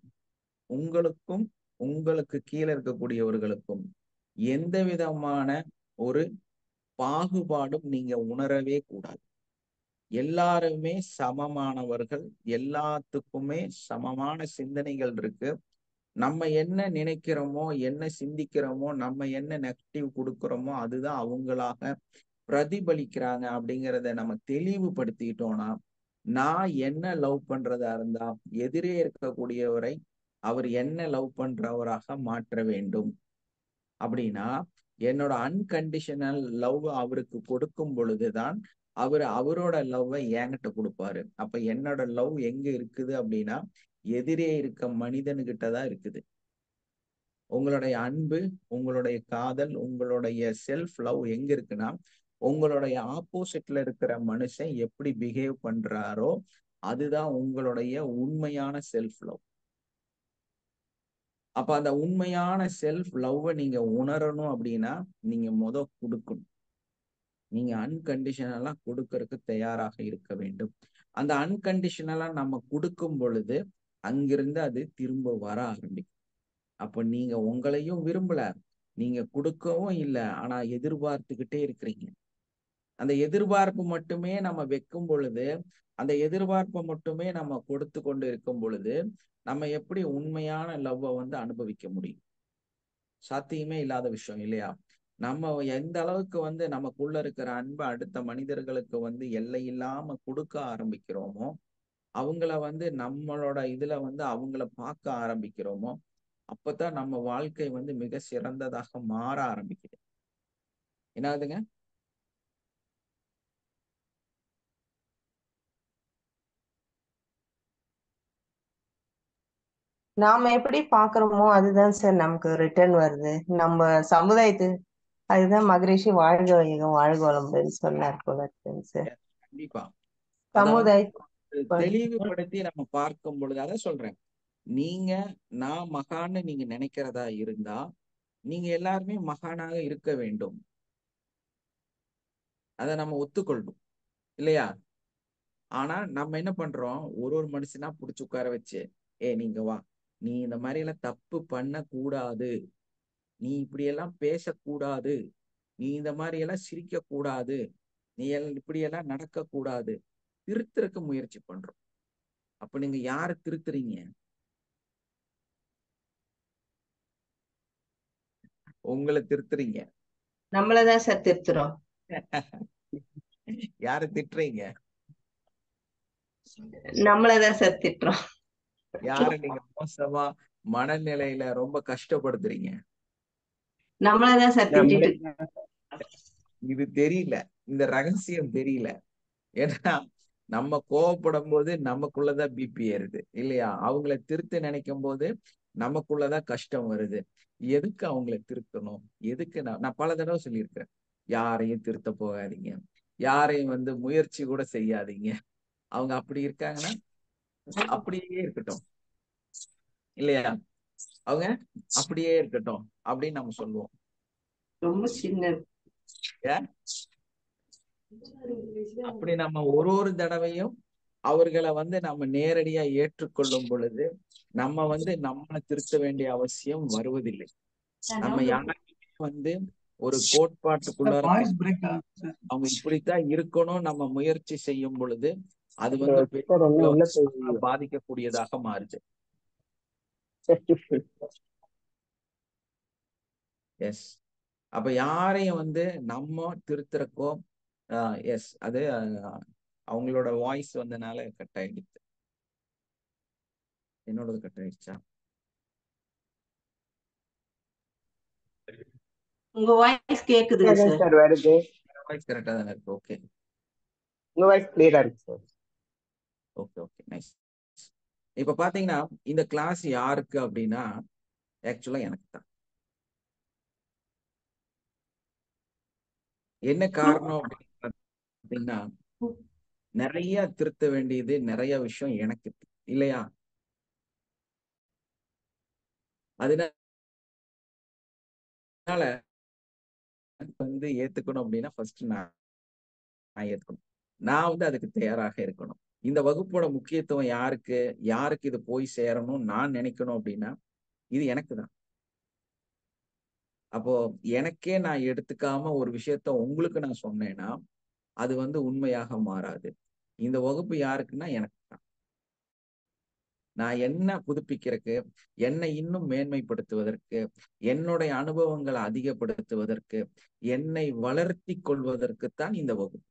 உங்களுக்கும் உங்களுக்கு கீழே இருக்கக்கூடியவர்களுக்கும் எந்த விதமான ஒரு பாகுபாடும் நீங்க உணரவே கூடாது. எல்லாருமே சமமானவர்கள், எல்லாத்துக்குமே சமமான சிந்தனைகள் இருக்கு. நம்ம என்ன நினைக்கிறோமோ, என்ன சிந்திக்கிறோமோ, நம்ம என்ன நெகட்டிவ் கொடுக்கிறோமோ அதுதான் அவங்களாக பிரதிபலிக்கிறாங்க அப்படிங்கிறத நம்ம தெளிவுபடுத்திட்டோம்னா, நான் என்ன லவ் பண்றதா இருந்தா எதிரே இருக்கக்கூடியவரை அவர் என்ன லவ் பண்றவராக மாற்ற வேண்டும் அப்படின்னா, என்னோட அன்கண்டிஷனல் லவ் அவருக்கு கொடுக்கும் பொழுதுதான் அவரோட லவ்வை என்கிட்ட கொடுப்பாரு. அப்ப என்னோட லவ் எங்க இருக்குது அப்படின்னா எதிரே இருக்க மனிதனுகிட்ட தான் இருக்குது. உங்களுடைய அன்பு, உங்களுடைய காதல், உங்களுடைய செல்ஃப் லவ் எங்க இருக்குன்னா உங்களுடைய ஆப்போசிட்ல இருக்கிற மனுஷன் எப்படி பிஹேவ் பண்றாரோ அதுதான் உங்களுடைய உண்மையான செல்ஃப் லவ். அப்ப அந்த உண்மையான செல்ஃப் லவ்வை நீங்க உணரணும் அப்படின்னா நீங்க கொடுக்கணும். நீங்க அன்கண்டிஷனலா கொடுக்கறதுக்கு தயாராக இருக்க வேண்டும். அந்த அன்கண்டிஷனலா நம்ம கொடுக்கும் பொழுது அங்கிருந்து அது திரும்ப வர ஆரம்பிக்கும். அப்ப நீங்க உங்களையும் விரும்பல, நீங்க கொடுக்கவும் இல்லை, ஆனா எதிர்பார்த்துக்கிட்டே இருக்கிறீங்க. அந்த எதிர்பார்ப்பு மட்டுமே நம்ம வைக்கும் பொழுது, அந்த எதிர்பார்ப்பை மட்டுமே நம்ம கொடுத்து கொண்டு இருக்கும் பொழுது நம்ம எப்படி உண்மையான லவ்வை வந்து அனுபவிக்க முடியும்? சாத்தியமே இல்லாத விஷயம் இல்லையா? நம்ம எந்த அளவுக்கு வந்து நமக்குள்ள இருக்கிற அன்பை அடுத்த மனிதர்களுக்கு வந்து எல்லை இல்லாம கொடுக்க ஆரம்பிக்கிறோமோ, அவங்கள வந்து நம்மளோட இதுல வந்து அவங்கள பார்க்க ஆரம்பிக்கிறோமோ, அப்பதான் நம்ம வாழ்க்கை வந்து மிக சிறந்ததாக மாற ஆரம்பிக்குது. என்னாதுங்க? நாம எப்படி பாக்குறோமோ அதுதான் சார் நமக்கு ரிட்டர்ன் வருது. நம்ம சமுதாயத்து அதுதான் மகரிஷி வாழ்க வையகம் வாழ்க வளமுடன் சொன்னார் போல இருக்குங்க சார். கண்டிப்பா அத வந்து சமுதாய தெளிவுபடுத்தி நம்ம பார்க்கும் பொழுது அதான் சொல்றேன். நீங்க நான் மகான்னு நீங்க நினைக்கிறதா இருந்தா நீங்க எல்லாருமே மகானாக இருக்க வேண்டும். அதை நம்ம ஒத்துக்கொள்ளும் இல்லையா? ஆனா நம்ம என்ன பண்றோம், ஒரு மனுஷனா புடிச்சு உட்கார வச்சு, நீங்க வா, நீ இந்த மாதிரி எல்லாம் தப்பு பண்ண கூடாது, நீ இப்படி எல்லாம் பேசக்கூடாது, நீ இந்த மாதிரி எல்லாம் சிரிக்க கூடாது, நீ இப்படி எல்லாம் நடக்க கூடாது, திருத்தறக்கு முயற்சி பண்றோம். அப்ப நீங்க யாரு திருத்துறீங்க? உங்களை திருத்துறீங்க. நம்மளதான் சார் திருத்துறோம். யாரு திட்டுறீங்க? நம்மளதான் சார் திட்டுறோம். யாரு நீங்க மோசமா மனநிலையில ரொம்ப கஷ்டப்படுத்துறீங்க? நம்மளதான் சார் திட்டிட்டு இது தெரியல, இந்த ரகசியம் தெரியல. ஏன்னா நம்ம கோவப்படும் போது நமக்குள்ளதான் பிபி ஏறுது இல்லையா? அவங்கள திருத்த நினைக்கும் போது நமக்குள்ளதான் கஷ்டம் வருது. எதுக்கு அவங்கள திருத்தணும்? எதுக்கு? நான் பல தடவை சொல்லியிருக்கிறேன், யாரையும் திருத்த போகாதீங்க, யாரையும் வந்து முயற்சி கூட செய்யாதீங்க. அவங்க அப்படி இருக்காங்கன்னா அப்படியே இருக்கட்டும் இல்லையா? அவங்க அப்படியே இருக்கட்டும் அப்படின்னு நம்ம சொல்லுவோம். ரொம்ப சின்ன அப்படி நம்ம ஒரு தடவையும் அவர்களை வந்து நம்ம நேரடியா ஏற்றுக்கொள்ளும் பொழுது நம்ம வந்து நம்மளை திருத்த வேண்டிய அவசியம் வருவதில்லை. நம்ம யாருமே வந்து ஒரு கோட்பாட்டுக்குள்ளார அவங்க இப்படித்தான் இருக்கணும் நம்ம முயற்சி செய்யும் பொழுது அது வந்து பாதிக்கக்கூடியதாக மாறுது. எஸ். அப்ப யாரையும் வந்து நம்ம திருத்துறக்கோ எஸ் அது அவங்களோட வாய்ஸ் வந்தனால கட் ஆயிடுச்சு. என்னோடது கட் ஆயிடுச்சா? உங்க வாய்ஸ் கேக்குதுங்க சார். வருது. வாய்ஸ் கரெக்டா தானே இருக்கு? ஓகே, உங்க வாய்ஸ் கிளியரா இருக்கு சார். Okay okay nice. இப்ப பாத்தீங்கன்னா இந்த கிளாஸ் யாருக்கு அப்படின்னா ஆக்சுவலா எனக்கு தான். என்ன காரணம் அப்படின்னு பாத்தீங்கன்னா நிறைய திருத்த வேண்டியது நிறைய விஷயம் எனக்கு இல்லையா? அதனால வந்து ஏத்துக்கணும் அப்படின்னா ஃபர்ஸ்ட் நான் ஏத்துக்கணும். நான் வந்து அதுக்கு தயாராக இருக்கணும். இந்த வகுப்போட முக்கியத்துவம் யாருக்கு யாருக்கு இது போய் சேரணும் நான் நினைக்கணும் அப்படின்னா இது எனக்கு தான். அப்போ எனக்கே நான் எடுத்துக்காம ஒரு விஷயத்த உங்களுக்கு நான் சொன்னேன்னா அது வந்து உண்மையாக மாறாது. இந்த வகுப்பு யாருக்குன்னா எனக்கு தான். நான் என்ன புதுப்பிக்கிறதுக்கு, என்னை இன்னும் மேன்மைப்படுத்துவதற்கு, என்னுடைய அனுபவங்களை அதிகப்படுத்துவதற்கு, என்னை வளர்த்தி கொள்வதற்குத்தான் இந்த வகுப்பு.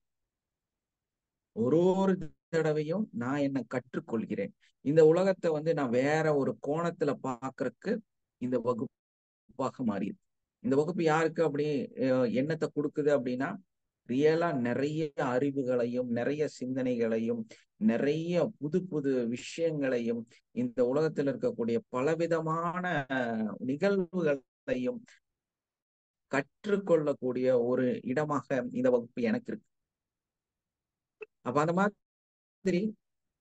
ஒரு தடவையும் நான் என்ன கற்றுக்கொள்கிறேன். இந்த உலகத்தை வந்து நான் வேற ஒரு கோணத்துல பாக்குறதுக்கு இந்த வகுப்பாக மாறியது. இந்த வகுப்பு யாருக்கு அப்படி எண்ணத்தை கொடுக்குது அப்படின்னா ரியலா நிறைய அறிவுகளையும் நிறைய சிந்தனைகளையும் நிறைய புது புது விஷயங்களையும் இந்த உலகத்தில் இருக்கக்கூடிய பலவிதமான நிகழ்வுகளையும் கற்றுக்கொள்ளக்கூடிய ஒரு இடமாக இந்த வகுப்பு எனக்கு இருக்கு. அப்ப அந்த மாதிரி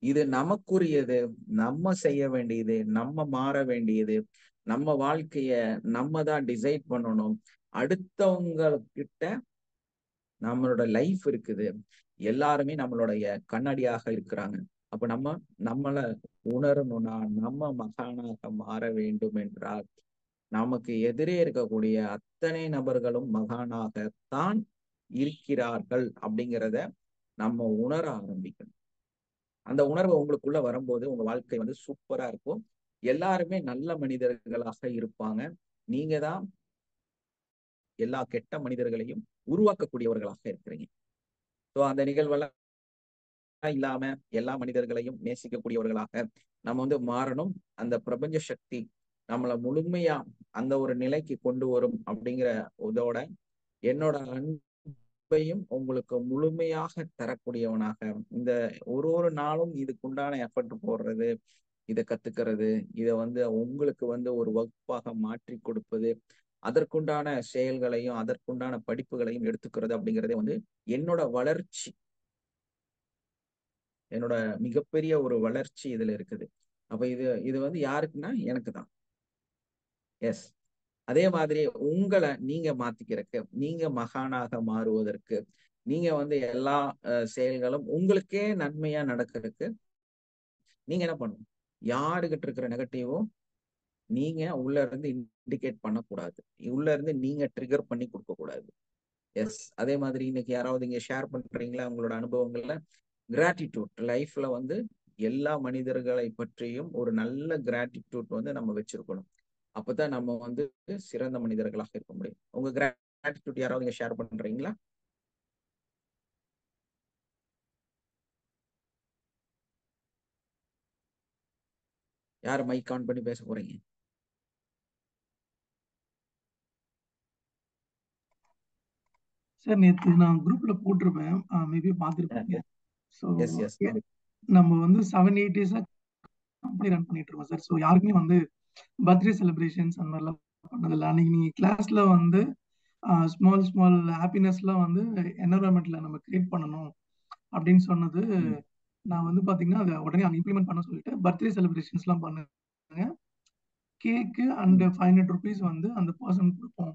இது நமக்குரியது, நம்ம செய்ய வேண்டியது, நம்ம மாற வேண்டியது, நம்ம வாழ்க்கைய நம்ம தான் டிசைட் பண்ணணும். அடுத்தவங்க கிட்ட நம்மளோட லைஃப் இருக்குது. எல்லாருமே நம்மளுடைய கண்ணாடியாக இருக்கிறாங்க. அப்ப நம்மள உணரணும்னா நம்ம மகானாக மாற வேண்டும் என்றால் நமக்கு எதிரே இருக்கக்கூடிய அத்தனை நபர்களும் மகானாகத்தான் இருக்கிறார்கள் அப்படிங்கிறத நம்ம உணர ஆரம்பிக்கணும். அந்த உணர்வு உங்களுக்குள்ள வரும்போது உங்க வாழ்க்கை வந்து சூப்பரா இருக்கும். எல்லாருமே நல்ல மனிதர்களாக இருப்பாங்க. நீங்க தான் எல்லா கெட்ட மனிதர்களையும் உருவாக்கக்கூடியவர்களாக இருக்கிறீங்க. ஸோ அந்த நிகழ்வெல்லாம் இல்லாம எல்லா மனிதர்களையும் நேசிக்கக்கூடியவர்களாக நம்ம வந்து மாறணும். அந்த பிரபஞ்ச சக்தி நம்மளை முழுமையா அந்த ஒரு நிலைக்கு கொண்டு வரும் அப்படிங்கிற இதோட என்னோட அன்பையும் உங்களுக்கு முழுமையாக தரக்கூடியவனாக இந்த ஒரு நாளும் இதுக்குண்டான எஃபர்ட் போடுறது, இதை கத்துக்கிறது, இதை வந்து உங்களுக்கு வந்து ஒரு வகுப்பாக மாற்றி கொடுப்பது, அதற்குண்டான செயல்களையும் அதற்குண்டான படிப்புகளையும் எடுத்துக்கிறது அப்படிங்கிறதே வந்து என்னோட வளர்ச்சி, என்னோட மிகப்பெரிய ஒரு வளர்ச்சி இதுல இருக்குது. அப்ப இது இது வந்து யாருக்குன்னா எனக்கு தான். எஸ். அதே மாதிரி உங்களை நீங்க மாத்திக்கிறதுக்கு, நீங்க மகானாக மாறுவதற்கு, நீங்க வந்து எல்லா செயல்களும் உங்களுக்கே நன்மையா நடக்கிறதுக்கு நீங்க என்ன பண்ணணும்? யாருகிட்ட இருக்கிற நெகட்டிவும் நீங்க உள்ள இருந்து இண்டிகேட் பண்ணக்கூடாது. உள்ள இருந்து நீங்க ட்ரிகர் பண்ணி கொடுக்க கூடாது. எஸ். அதே மாதிரி இன்னைக்கு யாராவது இங்க ஷேர் பண்றீங்களா உங்களோட அனுபவங்கள்ல? கிராட்டிடியூட் லைஃப்ல வந்து எல்லா மனிதர்களை பற்றியும் ஒரு நல்ல கிராட்டிடியூட் வந்து நம்ம வச்சிருக்கணும். அப்பதான் நம்ம வந்து சிறந்த மனிதர்களாக இருக்க முடியும். உங்க கிராட்டிடியூட் யாராவது இங்க ஷேர் பண்றீங்களா? யார் மைக் ஆன் பண்ணி பேச போறீங்க? சார் நேற்று நான் குரூப்ல போட்டிருப்பேன், மேபி பார்த்துருப்பீங்க. So yes yes. நம்ம வந்து 7-8 டேஸா கம்பெனி ரன் பண்ணிட்டு இருக்கோம் சார். ஸோ யாருக்குமே வந்து பர்த்டே செலிப்ரேஷன்ஸ் அந்த மாதிரிலாம் பண்ணதில்லை. அன்னைக்கு நீங்க கிளாஸ்ல வந்து ஸ்மால் ஸ்மால் ஹாப்பினஸ்லாம் வந்து என்வரன்மெண்ட்ல நம்ம கிரியேட் பண்ணணும் அப்படின்னு சொன்னது. நான் வந்து பாத்தீங்கன்னா அதை உடனே இம்ப்ளிமெண்ட் பண்ண சொல்லிட்டு பர்த்டே செலிப்ரேஷன்ஸ்லாம் பண்ணுங்க, கேக்கு அண்ட் 500 rupees வந்து அந்த பர்சன் கொடுப்போம்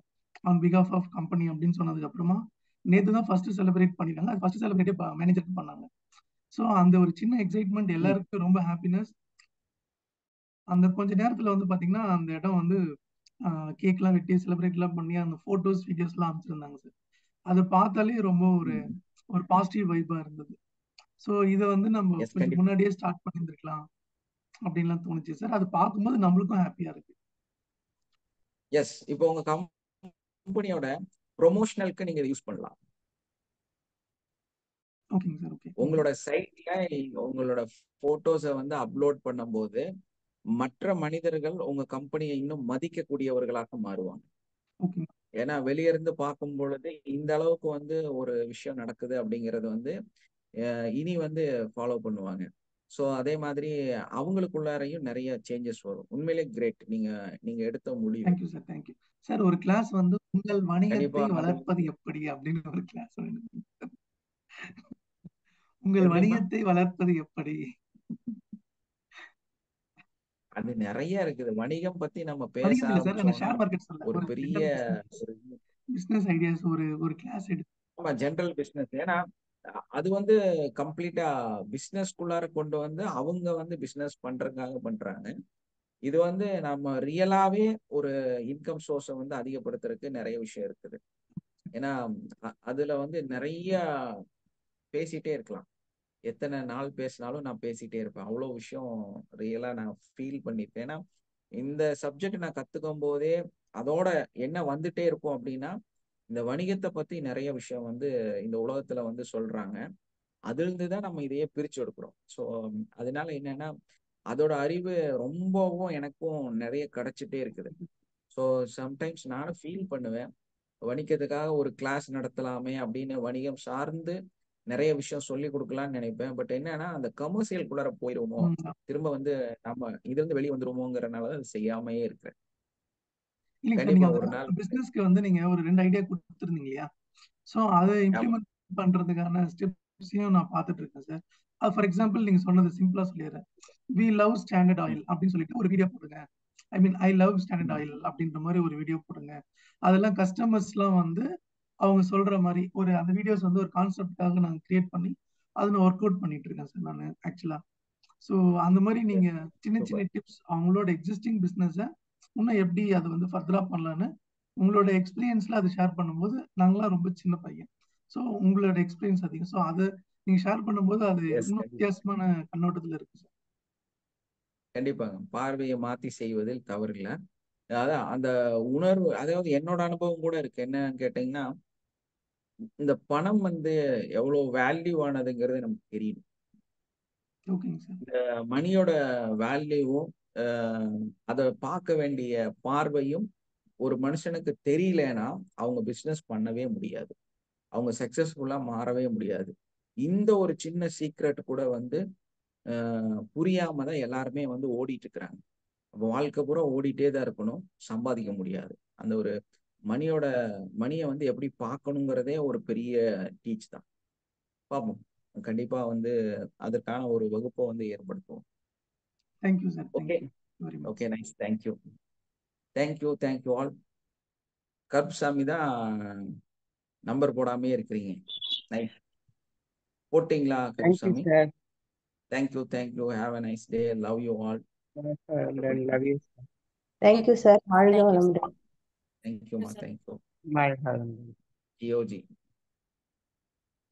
ஆன் பிகாஃப் ஆஃப் கம்பெனி அப்படின்னு சொன்னதுக்கு அப்புறமா நேற்று தான் ஃபர்ஸ்ட் செலிப்ரேட் பண்ணிட்டாங்க. அது ஃபர்ஸ்ட் செலிப்ரேட்டே மேனேஜருக்கு பண்ணாங்க. ஸோ அந்த ஒரு சின்ன எக்ஸைட்மெண்ட் எல்லாருக்கும் ரொம்ப ஹாப்பினஸ். அந்த கொஞ்ச நேரத்துல வந்து பாத்தீங்கன்னா அந்த இடம் வந்து கேக்லாம் வெட்டி செலிப்ரேட்லாம் பண்ணி அந்த போட்டோஸ் வீடியோஸ்லாம் அனுப்பிச்சிருந்தாங்க சார். அதை பார்த்தாலே ரொம்ப ஒரு பாசிட்டிவ் வைபா இருந்தது. ஸோ இதை வந்து நம்ம Yes, கொஞ்சம் கண்டிப்பா. முன்னாடியே ஸ்டார்ட் பண்ணியிருந்திருக்கலாம் அப்படின்லாம் தோணுச்சு சார். அது பார்க்கும்போது நம்மளுக்கும் ஹாப்பியா இருக்கு. எஸ். இப்போ உங்க கம்பெனியோட ப்ரொமோஷனலுக்கு நீங்க யூஸ் பண்ணலாம். ஓகேங்க சார். ஓகே. உங்களோட சைட்ல உங்களோட போட்டோஸை வந்து அப்லோட் பண்ணும்போது மற்ற மனிதர்கள் உங்க கம்பெனியை இன்னும் மதிக்கக்கூடியவர்களாக மாறுவாங்க. ஓகே. ஏன்னா வெளிய இருந்து பார்க்கும் பொழுது இந்த அளவுக்கு வந்து ஒரு விஷயம் நடக்குது அப்படிங்கறது வந்து இனி வந்து ஃபாலோ பண்ணுவாங்க. ஸோ அதே மாதிரி அவங்களுக்குள்ளாரையும் நிறைய சேஞ்சஸ் வரும். உண்மையிலே கிரேட் நீங்க எடுத்த முடிவு. Thank you sir. Thank you sir. ஒரு கிளாஸ் வந்து உங்கள் வணிகத்தை கண்டிப்பா. வளர்ப்பது எப்படி அப்படின்னு ஒரு கிளாஸ் வேணும். உங்கள் எப்படிம்மா? வணிகத்தை வளர்ப்பது எப்படி? அது நிறைய இருக்குது. வணிகம் பத்தி நம்ம பேச வணிகம் இல்ல சார், அந்த ஆரம்பிச்சோம்னா ஷேர் மார்க்கெட் சொல்ல ஒரு ஒரு பெரிய ஒரு பிசினஸ் ஐடியாஸ் ஒரு கிளாஸ் எடுத்து. ஆமா, ஜெனரல் பிசினஸ். ஏன்னா அது வந்து கம்ப்ளீட்டா பிசினஸ்குள்ளார கொண்டு வந்து அவங்க வந்து பிசினஸ் பண்றதுக்காக பண்றாங்க. இது வந்து நம்ம ரியலாவே ஒரு இன்கம் சோர்ஸை வந்து அதிகப்படுத்துறதுக்கு நிறைய விஷயம் இருக்குது. ஏன்னா அதுல வந்து நிறைய பேசிட்டே இருக்கலாம். எத்தனை நாள் பேசினாலும் நான் பேசிட்டே இருப்பேன். அவ்வளோ விஷயம் ரியலா நான் ஃபீல் பண்ணிருக்கேன். ஏன்னா இந்த சப்ஜெக்ட் நான் கத்துக்கும் போதே அதோட என்ன வந்துட்டே இருக்கும் அப்படின்னா இந்த வணிகத்தை பத்தி நிறைய விஷயம் வந்து இந்த உலகத்துல வந்து சொல்றாங்க. அதுல இருந்துதான் நம்ம இதையே பிரிச்சு எடுக்கிறோம். ஸோ அதனால என்னன்னா அதோட அறிவு ரொம்பவும் எனக்கும் நிறைய கிடைச்சிட்டே இருக்குது. ஸோ சம்டைம்ஸ் நானும் ஃபீல் பண்ணுவேன், வணிகத்துக்காக ஒரு கிளாஸ் நடத்தலாமே அப்படின்னு வணிகம் சார்ந்து நிறைய விஷயம் சொல்லி கொடுக்கலாம்னு நினைப்பேன். பட் என்னன்னா அந்த கமர்ஷியலுக்குள்ளார போயிருவோமோ, திரும்ப வந்து நம்ம இதுல இருந்து வெளியே வந்துருவோங்கிறனால அதை செய்யாமையே இருக்கிறேன். இல்லைங்க சார், கண்டிப்பா நீங்க ஒரு அந்த நாள் பிசினஸ்க்கு வந்து நீங்க ஒரு 2 ஐடியா கொடுத்துருந்தீங்க இல்லையா? ஸோ அதை இம்ப்ளிமெண்ட் பண்றதுக்கான ஸ்டெப்ஸையும் நான் பார்த்துட்டு இருக்கேன் சார். ஃபார் எக்ஸாம்பிள் நீங்க சொன்னது சிம்பிளா சொல்லிடுறேன். வி லவ் ஸ்டாண்டர்ட் ஆயில் அப்படின்னு சொல்லிட்டு ஒரு வீடியோ போடுங்க. ஐ மீன் ஐ லவ் ஸ்டாண்டர்ட் ஆயில் அப்படின்ற மாதிரி ஒரு வீடியோ போடுங்க. அதெல்லாம் கஸ்டமர்ஸ்லாம் வந்து அவங்க சொல்ற மாதிரி ஒரு அந்த வீடியோஸ் வந்து ஒரு கான்செப்டாக நான் கிரியேட் பண்ணி அதை நான் ஒர்க் அவுட் பண்ணிட்டு இருக்கேன் சார் நான் ஆக்சுவலா. ஸோ அந்த மாதிரி நீங்க சின்ன சின்ன டிப்ஸ் அவங்களோட எக்ஸிஸ்டிங் பிசினஸை இன்னும் எப்படி அதை வந்து ஃபர்தரா பண்ணலான்னு உங்களோட எக்ஸ்பீரியன்ஸ்ல அதை ஷேர் பண்ணும்போது நாங்களாம் ரொம்ப சின்ன பையன். ஸோ உங்களோட எக்ஸ்பீரியன்ஸ் அதிகம். ஸோ அதை நீங்க ஷேர் பண்ணும்போது அது இன்னும் வித்தியாசமான கண்ணோட்டத்துல இருக்கு சார். கண்டிப்பாங்க. பார்வையை மாத்தி செய்வதில் தவறில்லை. அதான் அந்த உணர்வு, அதாவது என்னோட அனுபவம் கூட இருக்கு. என்னன்னு கேட்டீங்கன்னா இந்த பணம் வந்து எவ்வளவு வேல்யூ ஆனதுங்கிறது நமக்கு தெரியும். ஓகேங்க சார். இந்த மணியோட வேல்யூவும் அதை பார்க்க வேண்டிய பார்வையும் ஒரு மனுஷனுக்கு தெரியலன்னா அவங்க பிசினஸ் பண்ணவே முடியாது, அவங்க சக்சஸ்ஃபுல்லா மாறவே முடியாது. இந்த ஒரு சின்ன சீக்ரெட் கூட வந்து புரியாம தான் எல்லாருமே வந்து ஓடிட்டு இருக்கிறாங்க. அப்போ வாழ்க்கை பூரா ஓடிட்டே தான் இருக்கணும், சம்பாதிக்க முடியாது. அந்த ஒரு மணியை வந்து எப்படி பார்க்கணுங்கிறதே ஒரு பெரிய டீச் தான். பார்ப்போம், கண்டிப்பா வந்து அதற்கான ஒரு வகுப்பை வந்து ஏற்படுத்துவோம். Thank you sir. Okay very much. Okay, nice. Thank you all. Karuppusamy தான் நம்பர் போடாமே இருக்கிறீங்க. நைஸ். போட்டீங்களா Karuppusamy? Thank you. Have a nice day. Love you all. Love you. Thank you sir. வாழ்க Thank you, sir. வளமுடன். Thank you, ma. Yes, sir. Thank you. Bye. GOG.